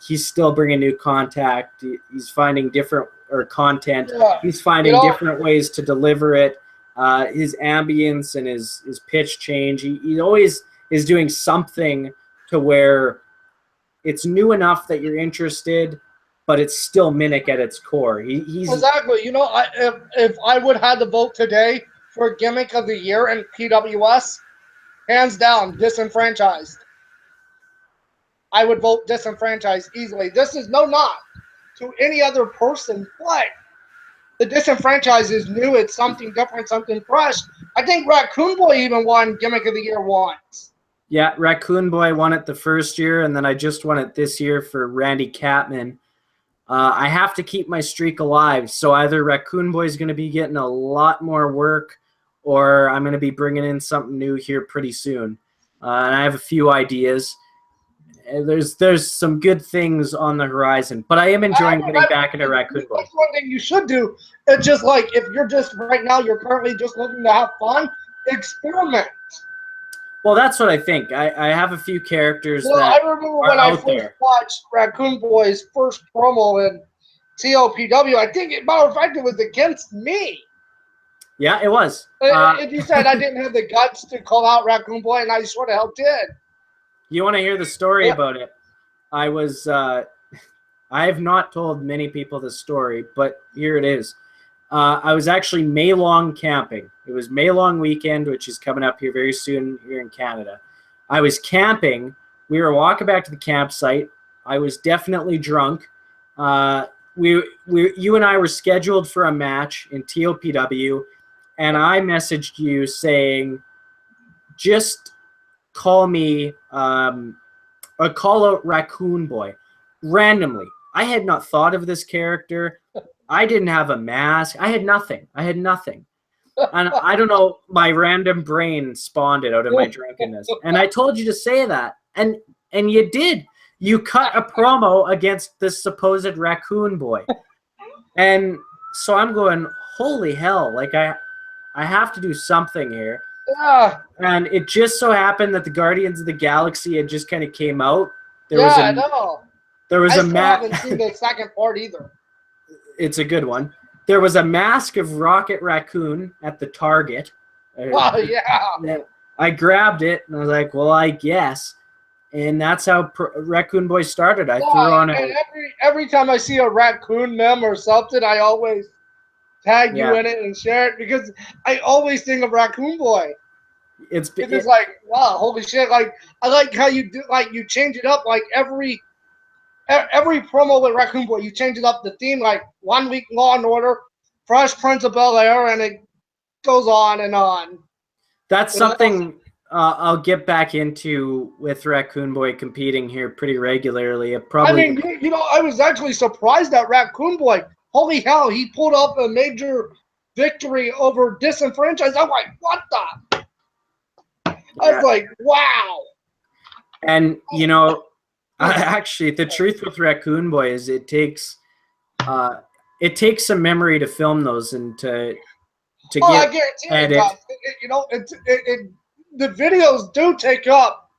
[SPEAKER 1] He's still bringing new contact. He's finding different content. Yeah. He's finding different ways to deliver it. His ambience and his pitch change. He always is doing something to where it's new enough that you're interested, but it's still Minnick at its core. He's
[SPEAKER 2] exactly. If I would have the vote today for gimmick of the year in PWS, hands down, disenfranchised. I would vote disenfranchised easily. This is no knock to any other person, but the disenfranchised is new. It's something different, something fresh. I think Raccoon Boy even won gimmick of the year once.
[SPEAKER 1] Yeah, Raccoon Boy won it the first year, and then I just won it this year for Randy Catman. I have to keep my streak alive, so either Raccoon Boy is going to be getting a lot more work, or I'm going to be bringing in something new here pretty soon. And I have a few ideas. There's some good things on the horizon, but I am enjoying getting back into Raccoon Boy.
[SPEAKER 2] That's one thing you should do. It's just like if you're just right now, you're currently just looking to have fun, experiment.
[SPEAKER 1] Well, that's what I think. I have a few characters that
[SPEAKER 2] I remember when I first watched Raccoon Boy's first promo in TOPW. I think, matter of fact, it was against me.
[SPEAKER 1] Yeah, it was.
[SPEAKER 2] And you said I didn't have the guts to call out Raccoon Boy, and I sort of hell did.
[SPEAKER 1] You want to hear the story about it? I have not told many people the story, but here it is. I was actually May Long camping. It was May Long weekend, which is coming up here very soon here in Canada. I was camping. We were walking back to the campsite. I was definitely drunk. You and I were scheduled for a match in TOPW, and I messaged you saying, just call me or call out Raccoon Boy randomly. I had not thought of this character. I didn't have a mask. I had nothing. And I don't know, my random brain spawned it out of my drunkenness. And I told you to say that. And you did. You cut a promo against this supposed Raccoon Boy. And so I'm going, holy hell, like I have to do something here.
[SPEAKER 2] Yeah.
[SPEAKER 1] And it just so happened that the Guardians of the Galaxy had just kind of came out.
[SPEAKER 2] I know.
[SPEAKER 1] There was
[SPEAKER 2] I haven't seen the second part either.
[SPEAKER 1] It's a good one. There was a mask of Rocket Raccoon at the Target.
[SPEAKER 2] Oh, yeah.
[SPEAKER 1] I grabbed it, and I was like, well, I guess. And that's how Raccoon Boy started. I threw on
[SPEAKER 2] it. Every time I see a raccoon meme or something, I always tag you in it and share it because I always think of Raccoon Boy. It's like, wow, holy shit. Like, I like how you do, like, you change it up like every every promo with Raccoon Boy, you change it up the theme, like 1 week Law and Order, Fresh Prince of Bel-Air, and it goes on and on.
[SPEAKER 1] That's something I'll get back into with Raccoon Boy competing here pretty regularly.
[SPEAKER 2] I mean, I was actually surprised at Raccoon Boy. Holy hell, he pulled up a major victory over Disenfranchised. I'm like, what the? I was like, wow.
[SPEAKER 1] And, actually, the truth with Raccoon Boy is it takes some memory to film those and to get
[SPEAKER 2] I guarantee the videos do take up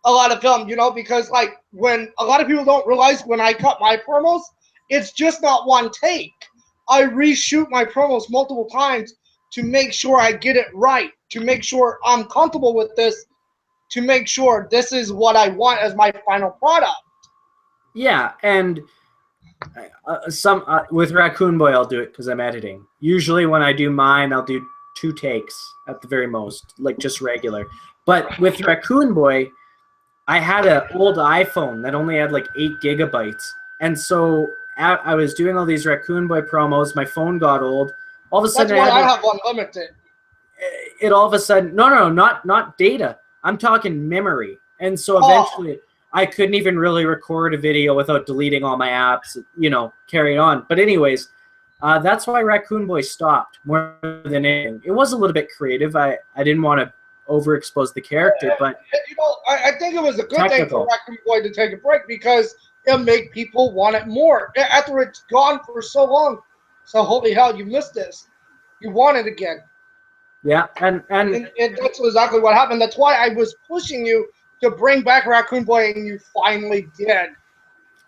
[SPEAKER 2] a lot of film, because like when a lot of people don't realize when I cut my promos, it's just not one take. I reshoot my promos multiple times to make sure I get it right, to make sure I'm comfortable with this, to make sure this is what I want as my final product.
[SPEAKER 1] Yeah, and with Raccoon Boy, I'll do it because I'm editing. Usually when I do mine, I'll do 2 takes at the very most, like just regular. But with Raccoon Boy, I had an old iPhone that only had like 8 gigabytes. And so I was doing all these Raccoon Boy promos. My phone got old. All of a sudden,
[SPEAKER 2] that's why I have unlimited.
[SPEAKER 1] It all of a sudden, no, not data. I'm talking memory. And so eventually I couldn't even really record a video without deleting all my apps, carry on. But anyways, that's why Raccoon Boy stopped more than anything. It was a little bit creative. I didn't want to overexpose the character, but
[SPEAKER 2] I think it was a good thing for Raccoon Boy to take a break because it'll make people want it more. After it's gone for so long, so holy hell, you missed this. You want it again.
[SPEAKER 1] Yeah, and
[SPEAKER 2] that's exactly what happened. That's why I was pushing you to bring back Raccoon Boy, and you finally did.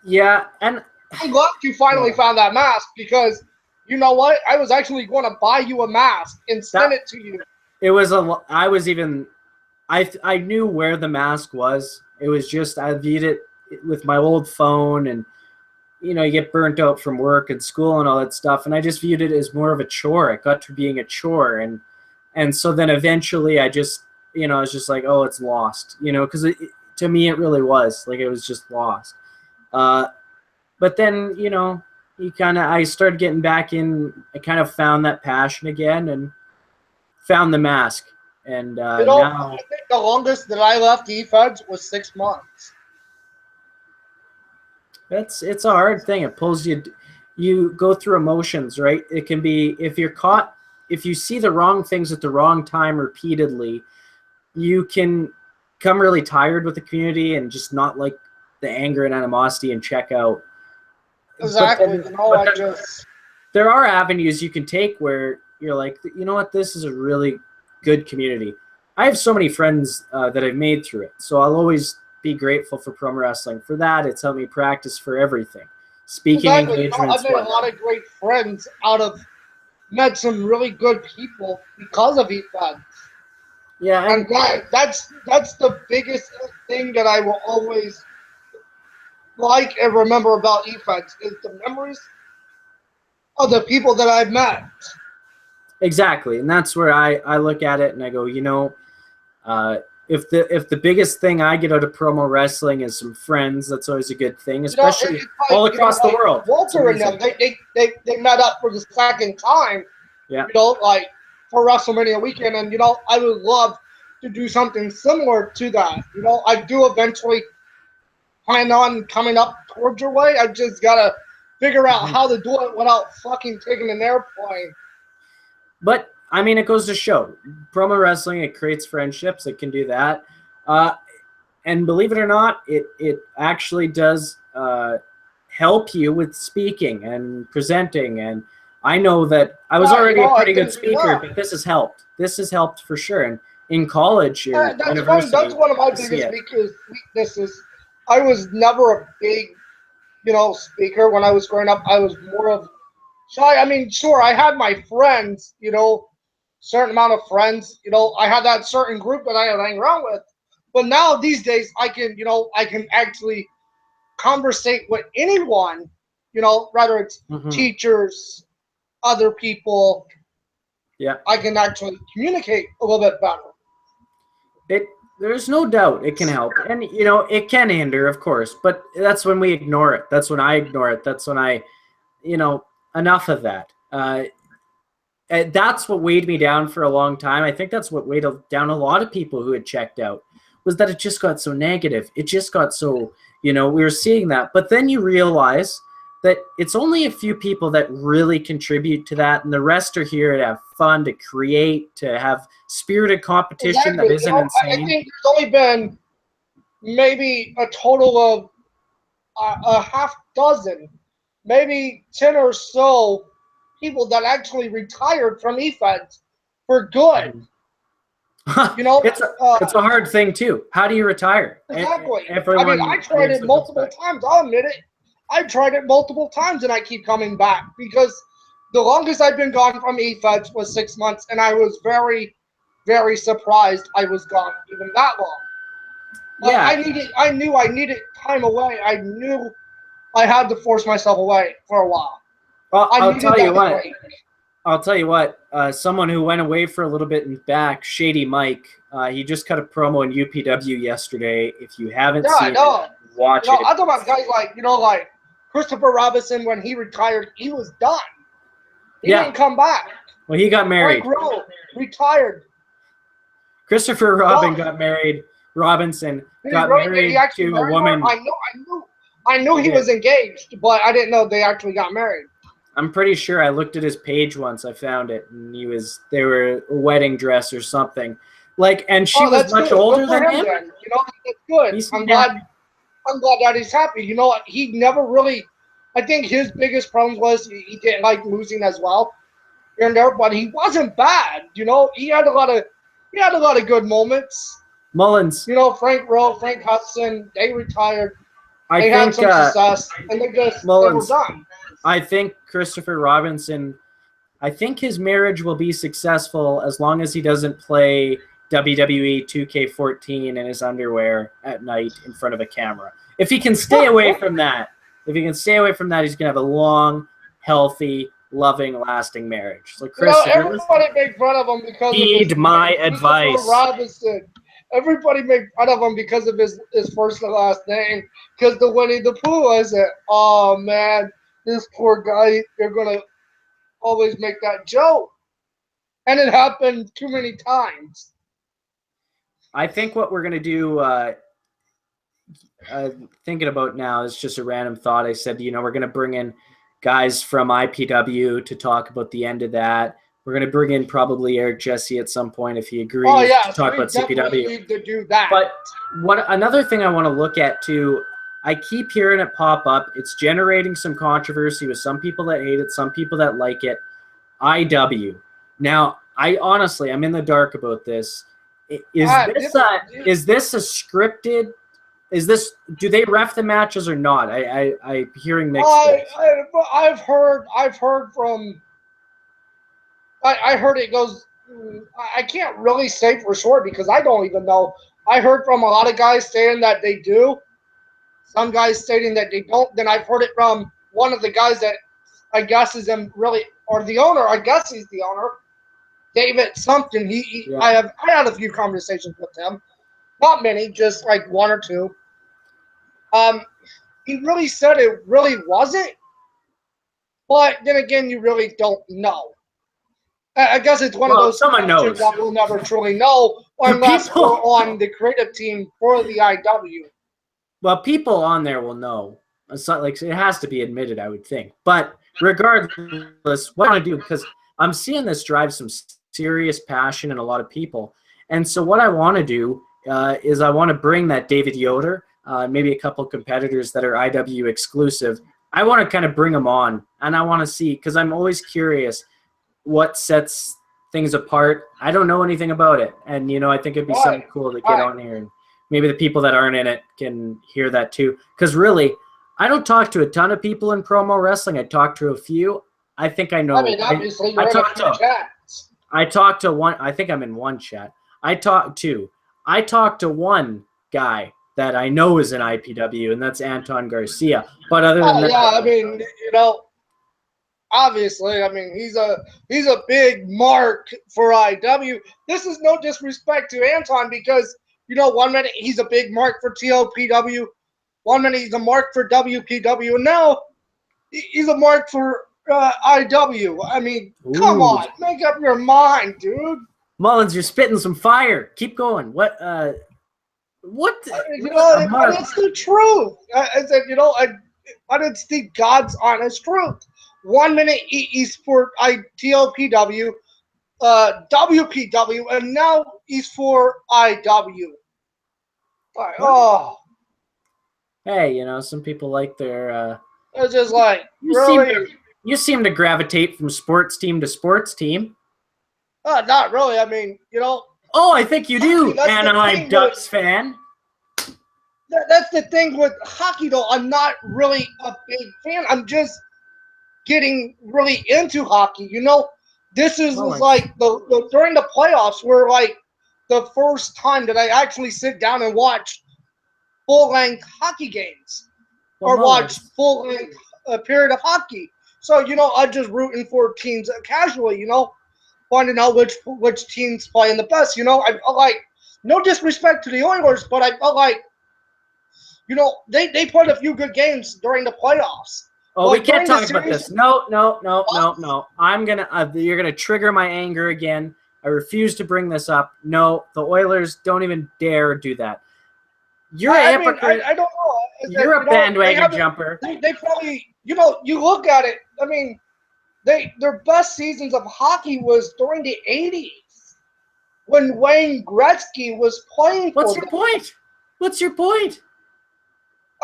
[SPEAKER 1] Yeah, and
[SPEAKER 2] I'm glad you finally found that mask because you know what? I was actually going to buy you a mask and send it to you.
[SPEAKER 1] It was I knew where the mask was. It was just I viewed it with my old phone, and you get burnt out from work and school and all that stuff, and I just viewed it as more of a chore. It got to being a chore, and so then eventually I just I was just like, oh, it's lost, because to me it really was like it was just lost. But then I started getting back in. I kind of found that passion again and found the mask. And now
[SPEAKER 2] I think the longest that I left defense was 6 months.
[SPEAKER 1] It's a hard thing. It pulls you. You go through emotions, right? It can be if you see the wrong things at the wrong time repeatedly, you can become really tired with the community and just not like the anger and animosity and check out.
[SPEAKER 2] Exactly.
[SPEAKER 1] There are avenues you can take where you're like, you know what, this is a really good community. I have so many friends that I've made through it, so I'll always be grateful for promo wrestling for that. It's helped me practice for everything. Speaking engagements.
[SPEAKER 2] I've made a lot of great friends met some really good people because of events.
[SPEAKER 1] Yeah,
[SPEAKER 2] and that's the biggest thing that I will always like and remember about events is the memories of the people that I've met.
[SPEAKER 1] Exactly, and that's where I look at it and I go, if the biggest thing I get out of promo wrestling is some friends, that's always a good thing, especially all across the world.
[SPEAKER 2] Walter and them, they met up for the second time.
[SPEAKER 1] Yeah.
[SPEAKER 2] For WrestleMania weekend, and I would love to do something similar to that. I do eventually plan on coming up towards your way. I just gotta figure out how to do it without fucking taking an airplane.
[SPEAKER 1] But I mean, it goes to show promo wrestling. It creates friendships. It can do that, and believe it or not, it actually does help you with speaking and presenting. And I know that I was already a pretty good speaker, but this has helped. This has helped for sure. And in college or university,
[SPEAKER 2] that's one of my biggest weaknesses. I was never a big, speaker when I was growing up. I was more of shy. I mean, sure, I had my friends, certain amount of friends. I had that certain group that I had hang around with. But now these days, I can actually conversate with anyone, whether it's teachers, other people.
[SPEAKER 1] Yeah,
[SPEAKER 2] I can actually communicate a little bit better.
[SPEAKER 1] There's no doubt it can help. And, you know, it can hinder, of course. But that's when we ignore it. That's when I ignore it. That's when I, you know, enough of that. And that's what weighed me down for a long time. I think that's what weighed down a lot of people who had checked out, was that it just got so negative. It just got so, you know, we were seeing that. But then you realize that it's only a few people that really contribute to that, and the rest are here to have fun, to create, to have spirited competition that isn't insane.
[SPEAKER 2] I think there's only been maybe a total of a half dozen, maybe 10 or so people that actually retired from EFED for good. You know,
[SPEAKER 1] it's a hard thing too. How do you retire?
[SPEAKER 2] Exactly. I mean, I tried it multiple times. I'll admit it. I tried it multiple times, and I keep coming back because the longest I've been gone from EFED was 6 months, and I was very, very surprised I was gone even that long. Yeah, I knew I needed time away. I knew I had to force myself away for a while.
[SPEAKER 1] Well, I'll tell you what. Someone who went away for a little bit and back, Shady Mike. He just cut a promo in UPW yesterday. If you haven't seen it, watch it.
[SPEAKER 2] I'm talking about guys like Christopher Robinson. When he retired, he was done. He didn't come back.
[SPEAKER 1] Well, he got married.
[SPEAKER 2] Frank Rowe retired.
[SPEAKER 1] Christopher Robinson got married. To a woman.
[SPEAKER 2] I knew he was engaged, but I didn't know they actually got married.
[SPEAKER 1] I'm pretty sure I looked at his page once. I found it, and they were a wedding dress or something. And she was much older than him.
[SPEAKER 2] Then. You know, that's good. I'm glad that he's happy. You know what? He never really. I think his biggest problem was he didn't like losing as well here and there, but he wasn't bad. You know, he had a lot of good moments.
[SPEAKER 1] Mullins.
[SPEAKER 2] You know, Frank Rowe, Frank Hudson, they retired. They had some success, and they were done.
[SPEAKER 1] I think Christopher Robinson, I think his marriage will be successful as long as he doesn't play WWE 2K14 in his underwear at night in front of a camera. If he can stay away from that, he's going to have a long, healthy, loving, lasting marriage. So, Chris,
[SPEAKER 2] everybody made fun of him because
[SPEAKER 1] heed my advice.
[SPEAKER 2] Robinson. Everybody made fun of him because of his first and last name. Because the Winnie the Pooh, I said, oh man, this poor guy, they're going to always make that joke. And it happened too many times.
[SPEAKER 1] I think what we're going to do, thinking about now, is just a random thought. I said, we're going to bring in guys from IPW to talk about the end of that. We're going to bring in probably Eric Jesse at some point if he agrees to talk about CPW.
[SPEAKER 2] Need to do that.
[SPEAKER 1] But another thing I want to look at too, I keep hearing it pop up. It's generating some controversy with some people that hate it, some people that like it. IW. Now, I'm in the dark about this. Is this a scripted? Do they ref the matches or not? I'm hearing mixed things.
[SPEAKER 2] I've heard from. I heard it goes. I can't really say for sure because I don't even know. I heard from a lot of guys saying that they do. Some guys stating that they don't. Then I've heard it from one of the guys that I guess is or the owner. I guess he's the owner, David something. I had a few conversations with him, not many, just like one or two. He really said it really wasn't, but then again, you really don't know. I guess it's one of those
[SPEAKER 1] someone knows
[SPEAKER 2] that we'll never truly know unless we're on the creative team for the IW.
[SPEAKER 1] Well, people on there will know. It's not it has to be admitted, I would think. But regardless, what I want to do, because I'm seeing this drive some serious passion in a lot of people. And so what I want to do is I want to bring that David Yoder, maybe a couple competitors that are IW exclusive. I want to kind of bring them on, and I want to see, because I'm always curious what sets things apart. I don't know anything about it, and I think it'd be something cool to get on here, and maybe the people that aren't in it can hear that too. Because really, I don't talk to a ton of people in promo wrestling. I talk to a few. I think I know.
[SPEAKER 2] I mean, obviously, you're in a few chats.
[SPEAKER 1] I talked to one. I think I'm in one chat. I talked to one guy that I know is an IPW, and that's Anton Garcia. But other than that,
[SPEAKER 2] I mean, obviously, I mean, he's a big mark for IW. This is no disrespect to Anton because 1 minute he's a big mark for TOPW, 1 minute he's a mark for WPW, and now he's a mark for IW. I mean, come on, make up your mind, dude.
[SPEAKER 1] Mullins, you're spitting some fire. Keep going. What?
[SPEAKER 2] It's the truth. I said, but it's the God's honest truth. 1 minute he's for TOPW, WPW, and now he's for IW. Oh.
[SPEAKER 1] Hey, some people like their.
[SPEAKER 2] It's just like, really?
[SPEAKER 1] You seem to gravitate from sports team to sports team.
[SPEAKER 2] Not really. I mean,
[SPEAKER 1] Oh, I think you do, Anaheim Ducks fan.
[SPEAKER 2] That's the thing with hockey, though. I'm not really a big fan. I'm just getting really into hockey. This is like the during the playoffs were like the first time that I actually sit down and watch full-length hockey games or watch full-length period of hockey. So, I'm just rooting for teams casually, finding out which teams playing the best. I felt like, no disrespect to the Oilers, but I felt like, they played a few good games during the playoffs.
[SPEAKER 1] Oh, we can't talk about this. No. You're gonna trigger my anger again. I refuse to bring this up. No, the Oilers don't even dare do that. You're a hypocrite.
[SPEAKER 2] I don't know.
[SPEAKER 1] You're a bandwagon jumper.
[SPEAKER 2] They probably, you look at it. I mean, their best seasons of hockey was during the 80s when Wayne Gretzky was playing for them.
[SPEAKER 1] What's your point?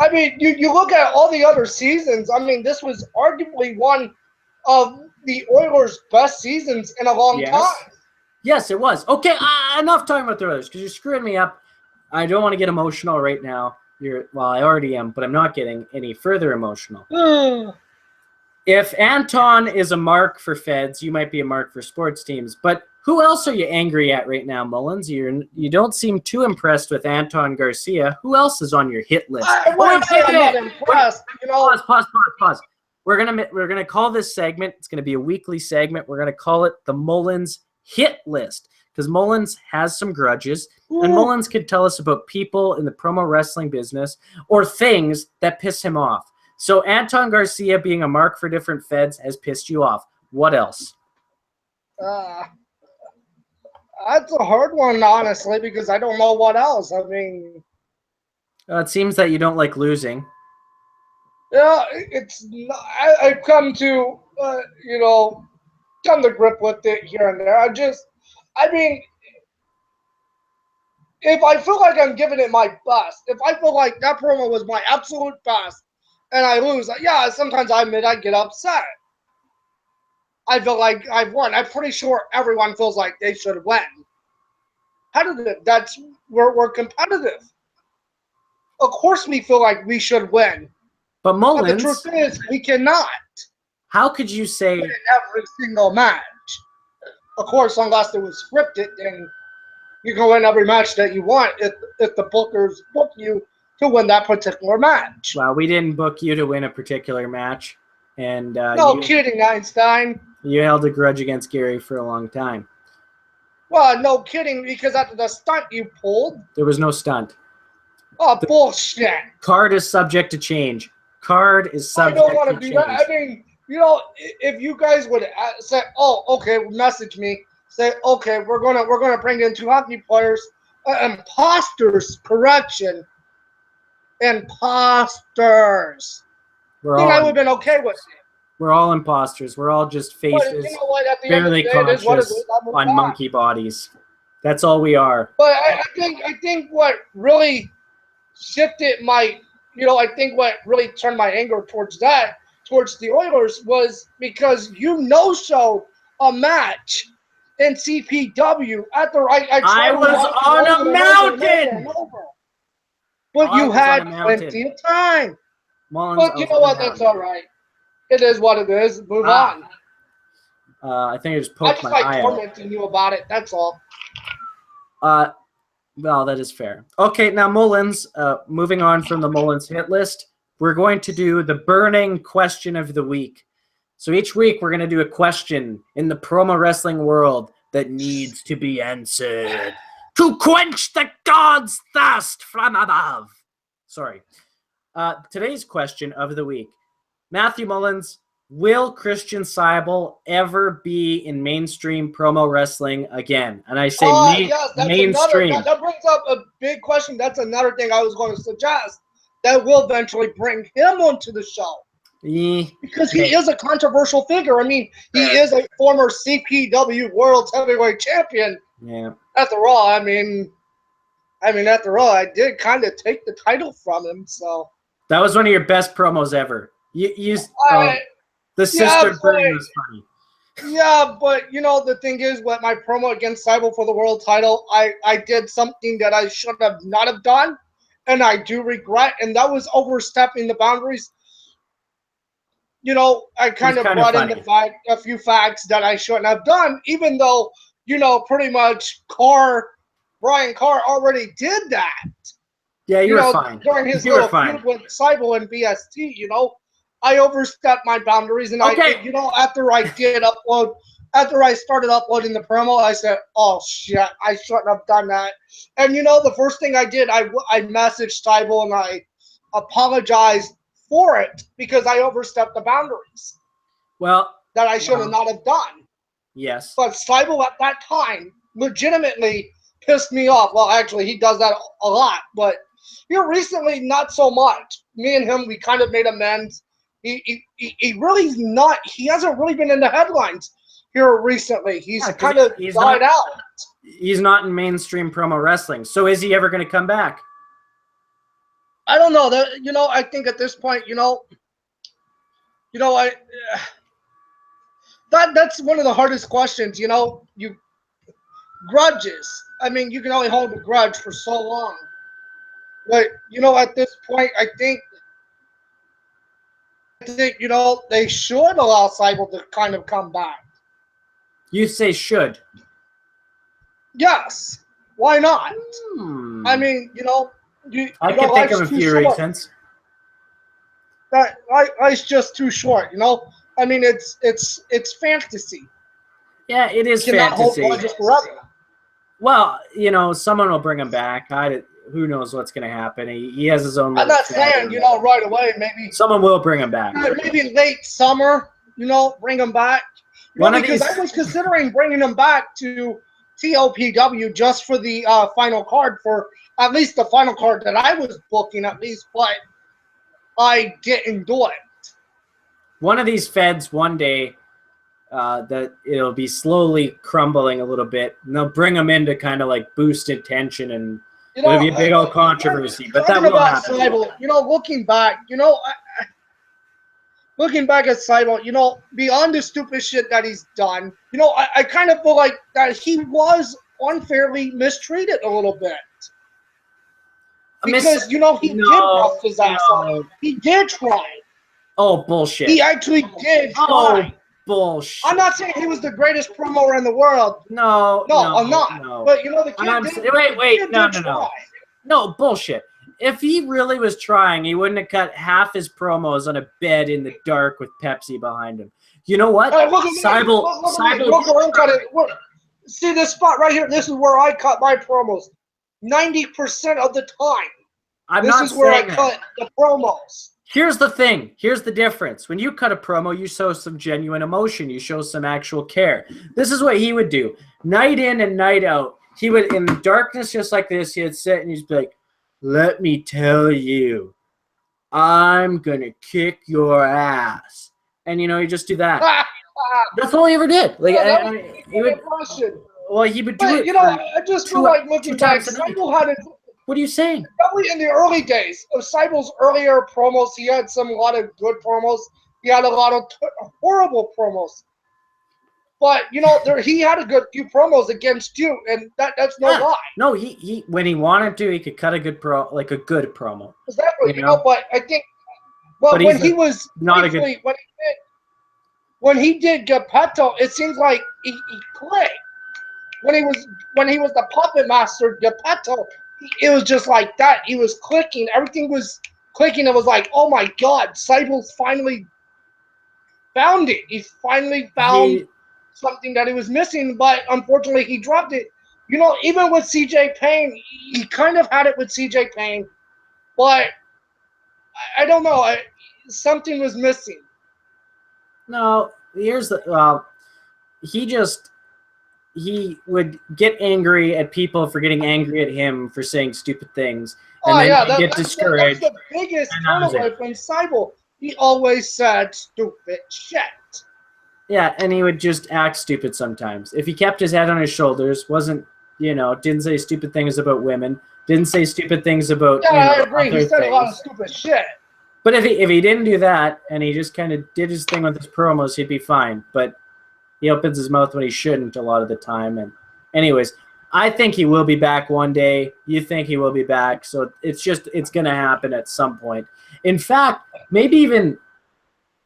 [SPEAKER 2] I mean, you look at all the other seasons. I mean, this was arguably one of the Oilers' best seasons in a long time.
[SPEAKER 1] Yes, it was. Okay, enough talking about the Oilers because you're screwing me up. I don't want to get emotional right now. I already am, but I'm not getting any further emotional. If Anton is a mark for Feds, you might be a mark for sports teams. But who else are you angry at right now, Mullins? You don't seem too impressed with Anton Garcia. Who else is on your hit list?
[SPEAKER 2] I'm not impressed.
[SPEAKER 1] Pause. We're gonna call this segment. It's gonna be a weekly segment. We're gonna call it the Mullins Hit List because Mullins has some grudges, and Mullins could tell us about people in the promo wrestling business or things that piss him off. So Anton Garcia being a mark for different Feds has pissed you off. What else?
[SPEAKER 2] That's a hard one, honestly, because I don't know what else. I mean,
[SPEAKER 1] it seems that you don't like losing.
[SPEAKER 2] Yeah, it's not, I've come to, come to grip with it here and there. I mean, if I feel like I'm giving it my best, if I feel like that promo was my absolute best, and I lose, sometimes I admit I get upset. I feel like I've won. I'm pretty sure everyone feels like they should win. Competitive. We're competitive. Of course we feel like we should win.
[SPEAKER 1] But Mullins,
[SPEAKER 2] the truth is, we cannot.
[SPEAKER 1] How could you say
[SPEAKER 2] win every single match? Of course, unless it was scripted, then you can win every match that you want if the bookers book you to win that particular match.
[SPEAKER 1] Well, we didn't book you to win a particular match, and
[SPEAKER 2] kidding, Einstein.
[SPEAKER 1] You held a grudge against Gary for a long time.
[SPEAKER 2] Well, no kidding, because after the stunt you pulled,
[SPEAKER 1] there was no stunt.
[SPEAKER 2] Oh, bullshit!
[SPEAKER 1] Card is subject to change. I
[SPEAKER 2] don't want to do that. I mean, if you guys would say, "Oh, okay," message me. Say, "Okay, we're gonna bring in 2 hockey players." Imposters, correction. Imposters. I would have been okay with it.
[SPEAKER 1] We're all imposters. We're all just faces, barely conscious on monkey bodies. That's all we are.
[SPEAKER 2] But I think what really shifted my, I think what really turned my anger towards the Oilers was because no-show a match in CPW after I
[SPEAKER 1] was on a mountain.
[SPEAKER 2] But you had plenty of time. But you know what? That's all right. It is what it is. Move on.
[SPEAKER 1] I think I just poked my eye out. I just like
[SPEAKER 2] tormenting you about it. That's all.
[SPEAKER 1] Well, that is fair. Okay, now Mullins, moving on from the Mullins hit list, we're going to do the burning question of the week. So each week we're going to do a question in the promo wrestling world that needs to be answered. to quench the gods' thirst from above. Sorry. Today's question of the week. Matthew Mullins, will Christian Seibel ever be in mainstream promo wrestling again? And I say
[SPEAKER 2] yes, that's
[SPEAKER 1] mainstream.
[SPEAKER 2] That brings up a big question. That's another thing I was going to suggest that will eventually bring him onto the show. Because he is a controversial figure. I mean, he is a former CPW World Heavyweight Champion.
[SPEAKER 1] Yeah.
[SPEAKER 2] After all, I mean, after all, I did kind of take the title from him. So
[SPEAKER 1] that was one of your best promos ever. The sister burn was funny.
[SPEAKER 2] Yeah, but the thing is, with my promo against Seibel for the world title, I did something that I should have not have done, and I do regret, and that was overstepping the boundaries. I kind of brought in a few facts that I shouldn't have done, even though, pretty much Brian Carr already did that.
[SPEAKER 1] Yeah, you were fine.
[SPEAKER 2] During his little feud with Seibel and BST, I overstepped my boundaries, and after I started uploading the promo, I said, "Oh shit, I shouldn't have done that." And the first thing I did, I messaged Seibel and I apologized for it because I overstepped the boundaries.
[SPEAKER 1] Well,
[SPEAKER 2] that I should have not have done.
[SPEAKER 1] Yes.
[SPEAKER 2] But Seibel at that time legitimately pissed me off. Well, actually, he does that a lot, but recently, not so much. Me and him, we kind of made amends. He really not. He hasn't really been in the headlines here recently. He's kind of died out.
[SPEAKER 1] He's not in mainstream promo wrestling. So is he ever going to come back?
[SPEAKER 2] I don't know. I think at this point, that's one of the hardest questions. Grudges. I mean, you can only hold a grudge for so long. But at this point, I think they should allow Seibel to kind of come back.
[SPEAKER 1] You say should?
[SPEAKER 2] Yes. Why not? I mean,
[SPEAKER 1] I can think of a few reasons.
[SPEAKER 2] That life's just too short. I mean, it's fantasy.
[SPEAKER 1] Yeah, it is
[SPEAKER 2] fantasy. Hold grudges forever.
[SPEAKER 1] Well, someone will bring him back. Who knows what's going to happen? He has his own.
[SPEAKER 2] I'm not saying, right away. Maybe
[SPEAKER 1] someone will bring him back.
[SPEAKER 2] Maybe late summer, bring him back. Because I was considering bringing him back to TOPW just for the final card, for at least the final card that I was booking, at least, but I didn't do it.
[SPEAKER 1] One of these feds one day, that it'll be slowly crumbling a little bit, and they'll bring them in to kind of like boost tension, and it'll be a big old controversy. But that will happen.
[SPEAKER 2] Seibel, looking back at Seibel, beyond the stupid shit that he's done, I kind of feel like that he was unfairly mistreated a little bit. Because, he did bust his ass off. He did try.
[SPEAKER 1] Oh, bullshit.
[SPEAKER 2] He actually did try.
[SPEAKER 1] Bullshit.
[SPEAKER 2] I'm not saying he was the greatest promoter in the world.
[SPEAKER 1] No,
[SPEAKER 2] I'm not.
[SPEAKER 1] No.
[SPEAKER 2] But, the kid did
[SPEAKER 1] no. No, bullshit. If he really was trying, he wouldn't have cut half his promos on a bed in the dark with Pepsi behind him. You know what?
[SPEAKER 2] Seibel. See this spot right here? This is where I cut my promos. 90% of the time. This is where I cut the promos.
[SPEAKER 1] Here's the thing. Here's the difference. When you cut a promo, you show some genuine emotion. You show some actual care. This is what he would do. Night in and night out, he would, in darkness just like this, he'd sit and he'd be like, "Let me tell you, I'm going to kick your ass." And, you just do that. That's all he ever did. Like, he would, well, he would do it.
[SPEAKER 2] I just feel like looking back, Seibel had it.
[SPEAKER 1] What are you saying?
[SPEAKER 2] Probably in the early days of Seibel's earlier promos, he had a lot of good promos. He had a lot of horrible promos. But he had a good few promos against you, and that's no lie. No,
[SPEAKER 1] he when he wanted to, he could cut a good promo.
[SPEAKER 2] Exactly, but I think, but when he was
[SPEAKER 1] not a good.
[SPEAKER 2] When he did Geppetto, it seems like he clicked. When he was the puppet master Geppetto, it was just like that. He was clicking. Everything was clicking. It was like, oh my God, Seibel's finally found it. He finally found something that he was missing, but unfortunately he dropped it You know, even with CJ Payne, he kind of had it with CJ Payne, but I don't know. Something was missing.
[SPEAKER 1] No, here's the he would get angry at people for getting angry at him for saying stupid things, and then he'd get discouraged.
[SPEAKER 2] That's the biggest turnover from Seibel. He always said stupid shit.
[SPEAKER 1] Yeah, and he would just act stupid sometimes. If he kept his head on his shoulders, didn't say stupid things about women, didn't say stupid things about
[SPEAKER 2] I agree. He said a lot of stupid shit.
[SPEAKER 1] But if he didn't do that and he just kind of did his thing with his promos, he'd be fine. But he opens his mouth when he shouldn't a lot of the time. And anyways, I think he will be back one day. You think he will be back. So it's going to happen at some point. In fact, maybe even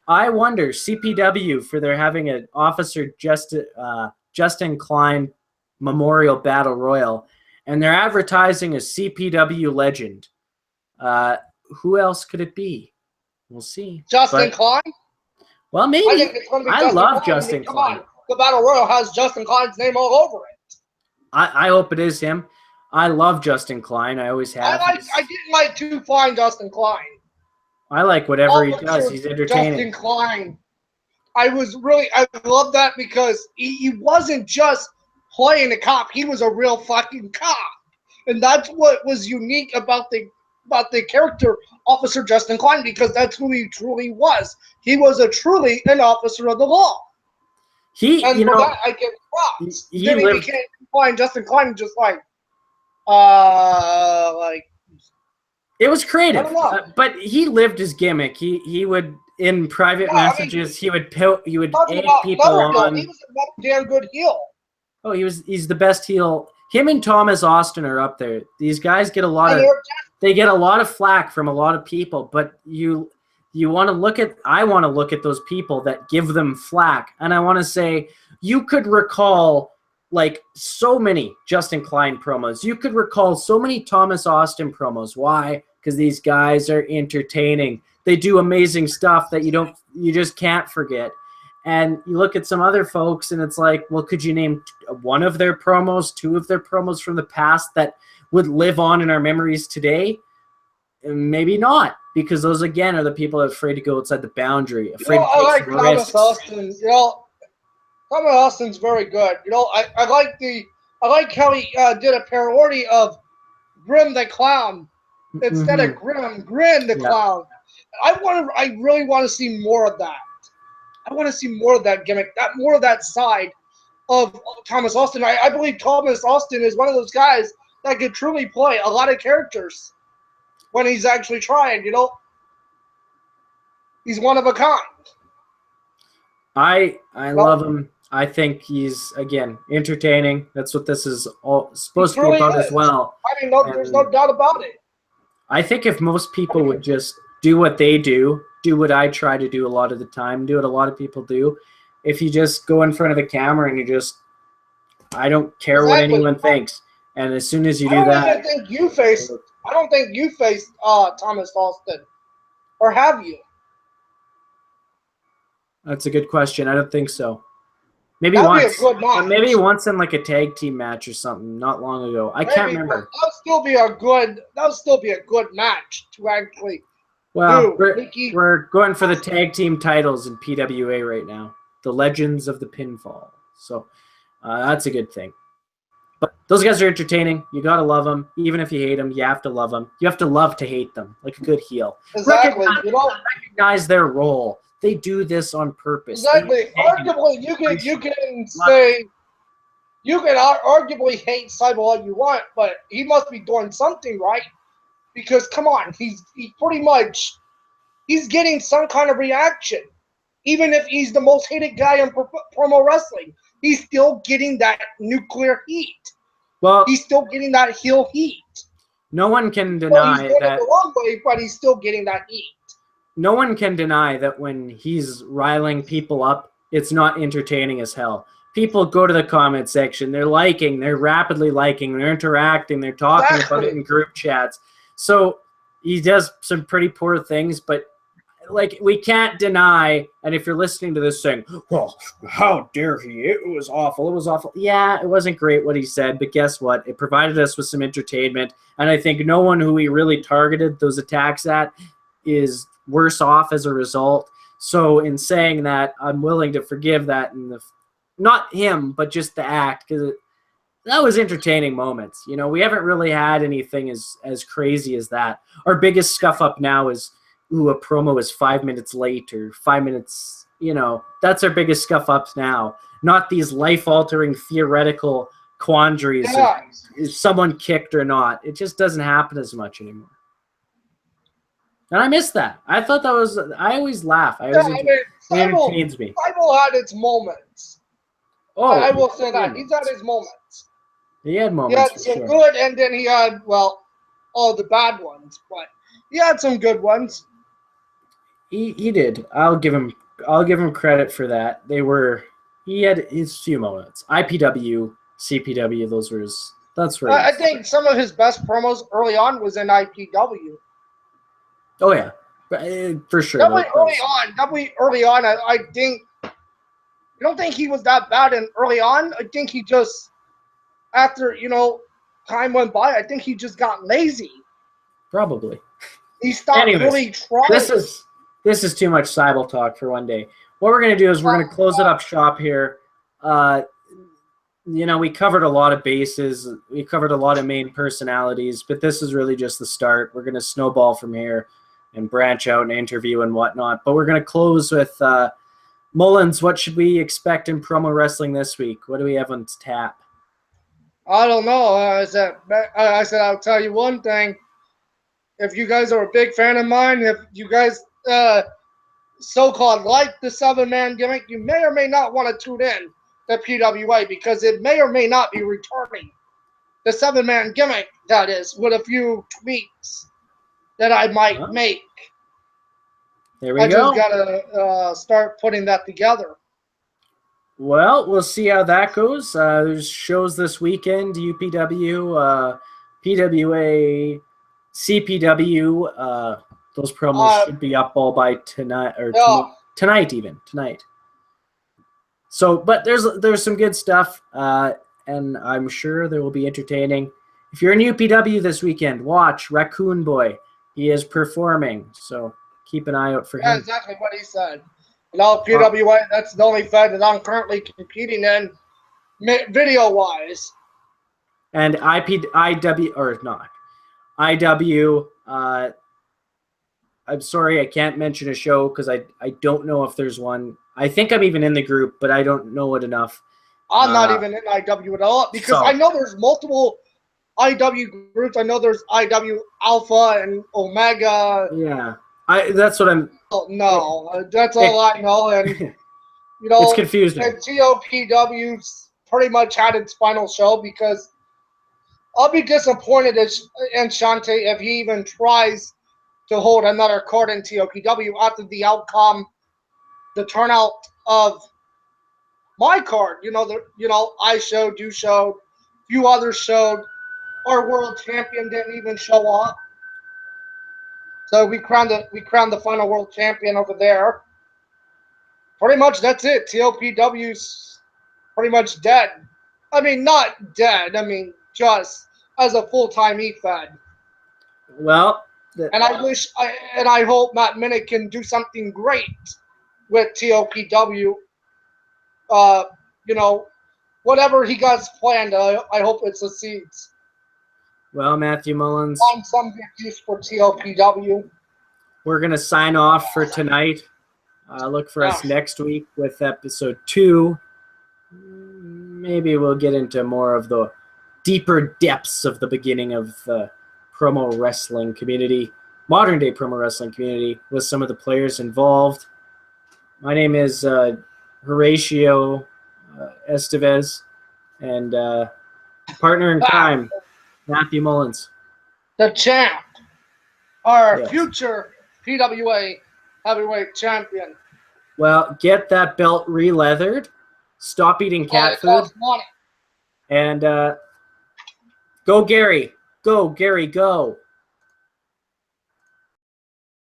[SPEAKER 1] I wonder, CPW, for they're having an Officer Justin Klein Memorial Battle Royal, and they're advertising a CPW legend. Who else could it be? We'll see.
[SPEAKER 2] Justin Klein?
[SPEAKER 1] Well, maybe.
[SPEAKER 2] I think it's going to be Justin
[SPEAKER 1] love
[SPEAKER 2] Klein.
[SPEAKER 1] Justin Klein.
[SPEAKER 2] On. The Battle Royal has Justin Klein's name all over it.
[SPEAKER 1] I hope it is him. I love Justin Klein. I always have.
[SPEAKER 2] I didn't like to find Justin Klein.
[SPEAKER 1] I like whatever he does. He's entertaining.
[SPEAKER 2] Justin Klein. I love that because he wasn't just playing a cop. He was a real fucking cop. And that's what was unique about the character Officer Justin Klein, because that's who he truly was. He was truly an officer of the law. That I give props. Then he became Klein, Justin Klein, just like
[SPEAKER 1] it was creative, but he lived his gimmick. He would in private messages. He would egg people on.
[SPEAKER 2] He was a damn good heel.
[SPEAKER 1] Oh, he's the best heel. Him and Thomas Austin are up there. These guys get a lot of flack from a lot of people, but I want to look at those people that give them flack, and I want to say you could recall like so many Justin Klein promos. You could recall so many Thomas Austin promos. Why? Because these guys are entertaining. They do amazing stuff that you just can't forget. And you look at some other folks and it's like, well, could you name one of their promos, two of their promos from the past that would live on in our memories today? Maybe not, because those again are the people that are afraid to go outside the boundary, afraid to take some risks.
[SPEAKER 2] Thomas Austin. Thomas Austin's very good. I like how he did a parody of Grim the Clown instead of Grin the Clown. I really want to see more of that. I want to see more of that gimmick, more of that side of Thomas Austin. I believe Thomas Austin is one of those guys that could truly play a lot of characters when he's actually trying. He's one of a kind.
[SPEAKER 1] I love him. I think he's, again, entertaining. That's what this is all supposed to be about as well.
[SPEAKER 2] There's no doubt about it.
[SPEAKER 1] I think if most people would just do what they do what I try to do a lot of the time, do what a lot of people do, if you just go in front of the camera and I don't care what anyone thinks. And as soon as you do that. I don't think
[SPEAKER 2] you faced Thomas Austin. Or have you?
[SPEAKER 1] That's a good question. I don't think so. Maybe once. Maybe once in like a tag team match or something, not long ago. I can't remember.
[SPEAKER 2] That would still be a good match to actually.
[SPEAKER 1] Well, we're going for the tag team titles in PWA right now. The Legends of the Pinfall. So that's a good thing. But those guys are entertaining. You got to love them. Even if you hate them, you have to love them. You have to love to hate them, like a good heel.
[SPEAKER 2] Exactly.
[SPEAKER 1] Recognize their role. They do this on purpose.
[SPEAKER 2] Exactly. Arguably, you can say you can arguably hate Seibel all you want, but he must be doing something right. Because come on, he's getting some kind of reaction. Even if he's the most hated guy in promo wrestling, he's still getting that nuclear heat. Well, he's still getting that heel heat.
[SPEAKER 1] No one can deny
[SPEAKER 2] he's doing it the wrong way, but he's still getting that heat.
[SPEAKER 1] No one can deny that when he's riling people up, it's not entertaining as hell. People go to the comment section, they're rapidly liking, they're interacting, they're talking about it in group chats. So he does some pretty poor things, but like, we can't deny, and if you're listening to this saying, well, how dare he? It was awful. It was awful. Yeah, it wasn't great what he said, but guess what? It provided us with some entertainment, and I think no one who he really targeted those attacks at is worse off as a result. So in saying that, I'm willing to forgive that, and not him, but just the act, because that was entertaining moments. You know, we haven't really had anything as crazy as that. Our biggest scuff up now is, ooh, a promo is 5 minutes late or 5 minutes, you know, that's our biggest scuff ups now. Not these life-altering theoretical quandaries of is someone kicked or not. It just doesn't happen as much anymore. And I miss that. I thought that was, I always laugh. It entertains me.
[SPEAKER 2] Seibel had its moments.
[SPEAKER 1] Oh,
[SPEAKER 2] I will say that. He's had his moments.
[SPEAKER 1] He had moments.
[SPEAKER 2] He had some good, and then he had, well, all the bad ones. But he had some good ones.
[SPEAKER 1] He did. I'll give him credit for that. He had his few moments. IPW, CPW, that's where
[SPEAKER 2] I think some of his best promos early on was in IPW.
[SPEAKER 1] Oh yeah, for sure.
[SPEAKER 2] Definitely early on. I think. I don't think he was that bad early on. I think he just, after time went by, I think he just got lazy.
[SPEAKER 1] Probably.
[SPEAKER 2] He stopped really trying.
[SPEAKER 1] This is too much Seibel talk for one day. What we're gonna do is we're gonna close it up shop here. We covered a lot of bases. We covered a lot of main personalities, but this is really just the start. We're gonna snowball from here and branch out and interview and whatnot. But we're gonna close with Mullins. What should we expect in promo wrestling this week? What do we have on tap?
[SPEAKER 2] I don't know. I said I'll tell you one thing. If you guys are a big fan of mine, if you guys so-called like the 7-man gimmick, you may or may not want to tune in to PWA because it may or may not be returning. The 7-man gimmick, that is, with a few tweaks that I might make.
[SPEAKER 1] There we go. I
[SPEAKER 2] just got to start putting that together.
[SPEAKER 1] Well, we'll see how that goes. There's shows this weekend, UPW, PWA, CPW. Those promos should be up all by tonight, or tonight. So, but there's some good stuff, and I'm sure there will be entertaining. If you're in UPW this weekend, watch Raccoon Boy. He is performing, so keep an eye out for him.
[SPEAKER 2] That's exactly what he said. PWA, that's the only fight that I'm currently competing in, video-wise.
[SPEAKER 1] And IW, I'm sorry, I can't mention a show because I don't know if there's one. I think I'm even in the group, but I don't know it enough.
[SPEAKER 2] I'm not even in IW at all because I know there's multiple IW groups. I know there's IW Alpha and Omega.
[SPEAKER 1] Yeah, that's what I'm.
[SPEAKER 2] No, that's all I know, and
[SPEAKER 1] it's confusing.
[SPEAKER 2] And TOPW's pretty much had its final show because I'll be disappointed in Shante if he even tries to hold another card in TOPW after the outcome, the turnout of my card. I showed, you showed, a few others showed. Our world champion didn't even show up. So we crowned the final world champion over there. Pretty much that's it. TOPW's pretty much dead. I mean, not dead. I mean, just as a full-time E-Fed.
[SPEAKER 1] Well,
[SPEAKER 2] and I hope Matt Minnick can do something great with TOPW. Whatever he got planned, I hope it succeeds.
[SPEAKER 1] Well, Matthew Mullins,
[SPEAKER 2] find some good use for TOPW.
[SPEAKER 1] We're gonna sign off for tonight. Look for us next week with episode 2. Maybe we'll get into more of the deeper depths of the beginning of the promo wrestling community, modern day promo wrestling community, with some of the players involved. My name is Horatio Estevez, and partner in crime, Matthew Mullins.
[SPEAKER 2] The champ. Our future PWA heavyweight champion.
[SPEAKER 1] Well, get that belt re-leathered. Stop eating cat food. And go, Gary. Go, Gary, go.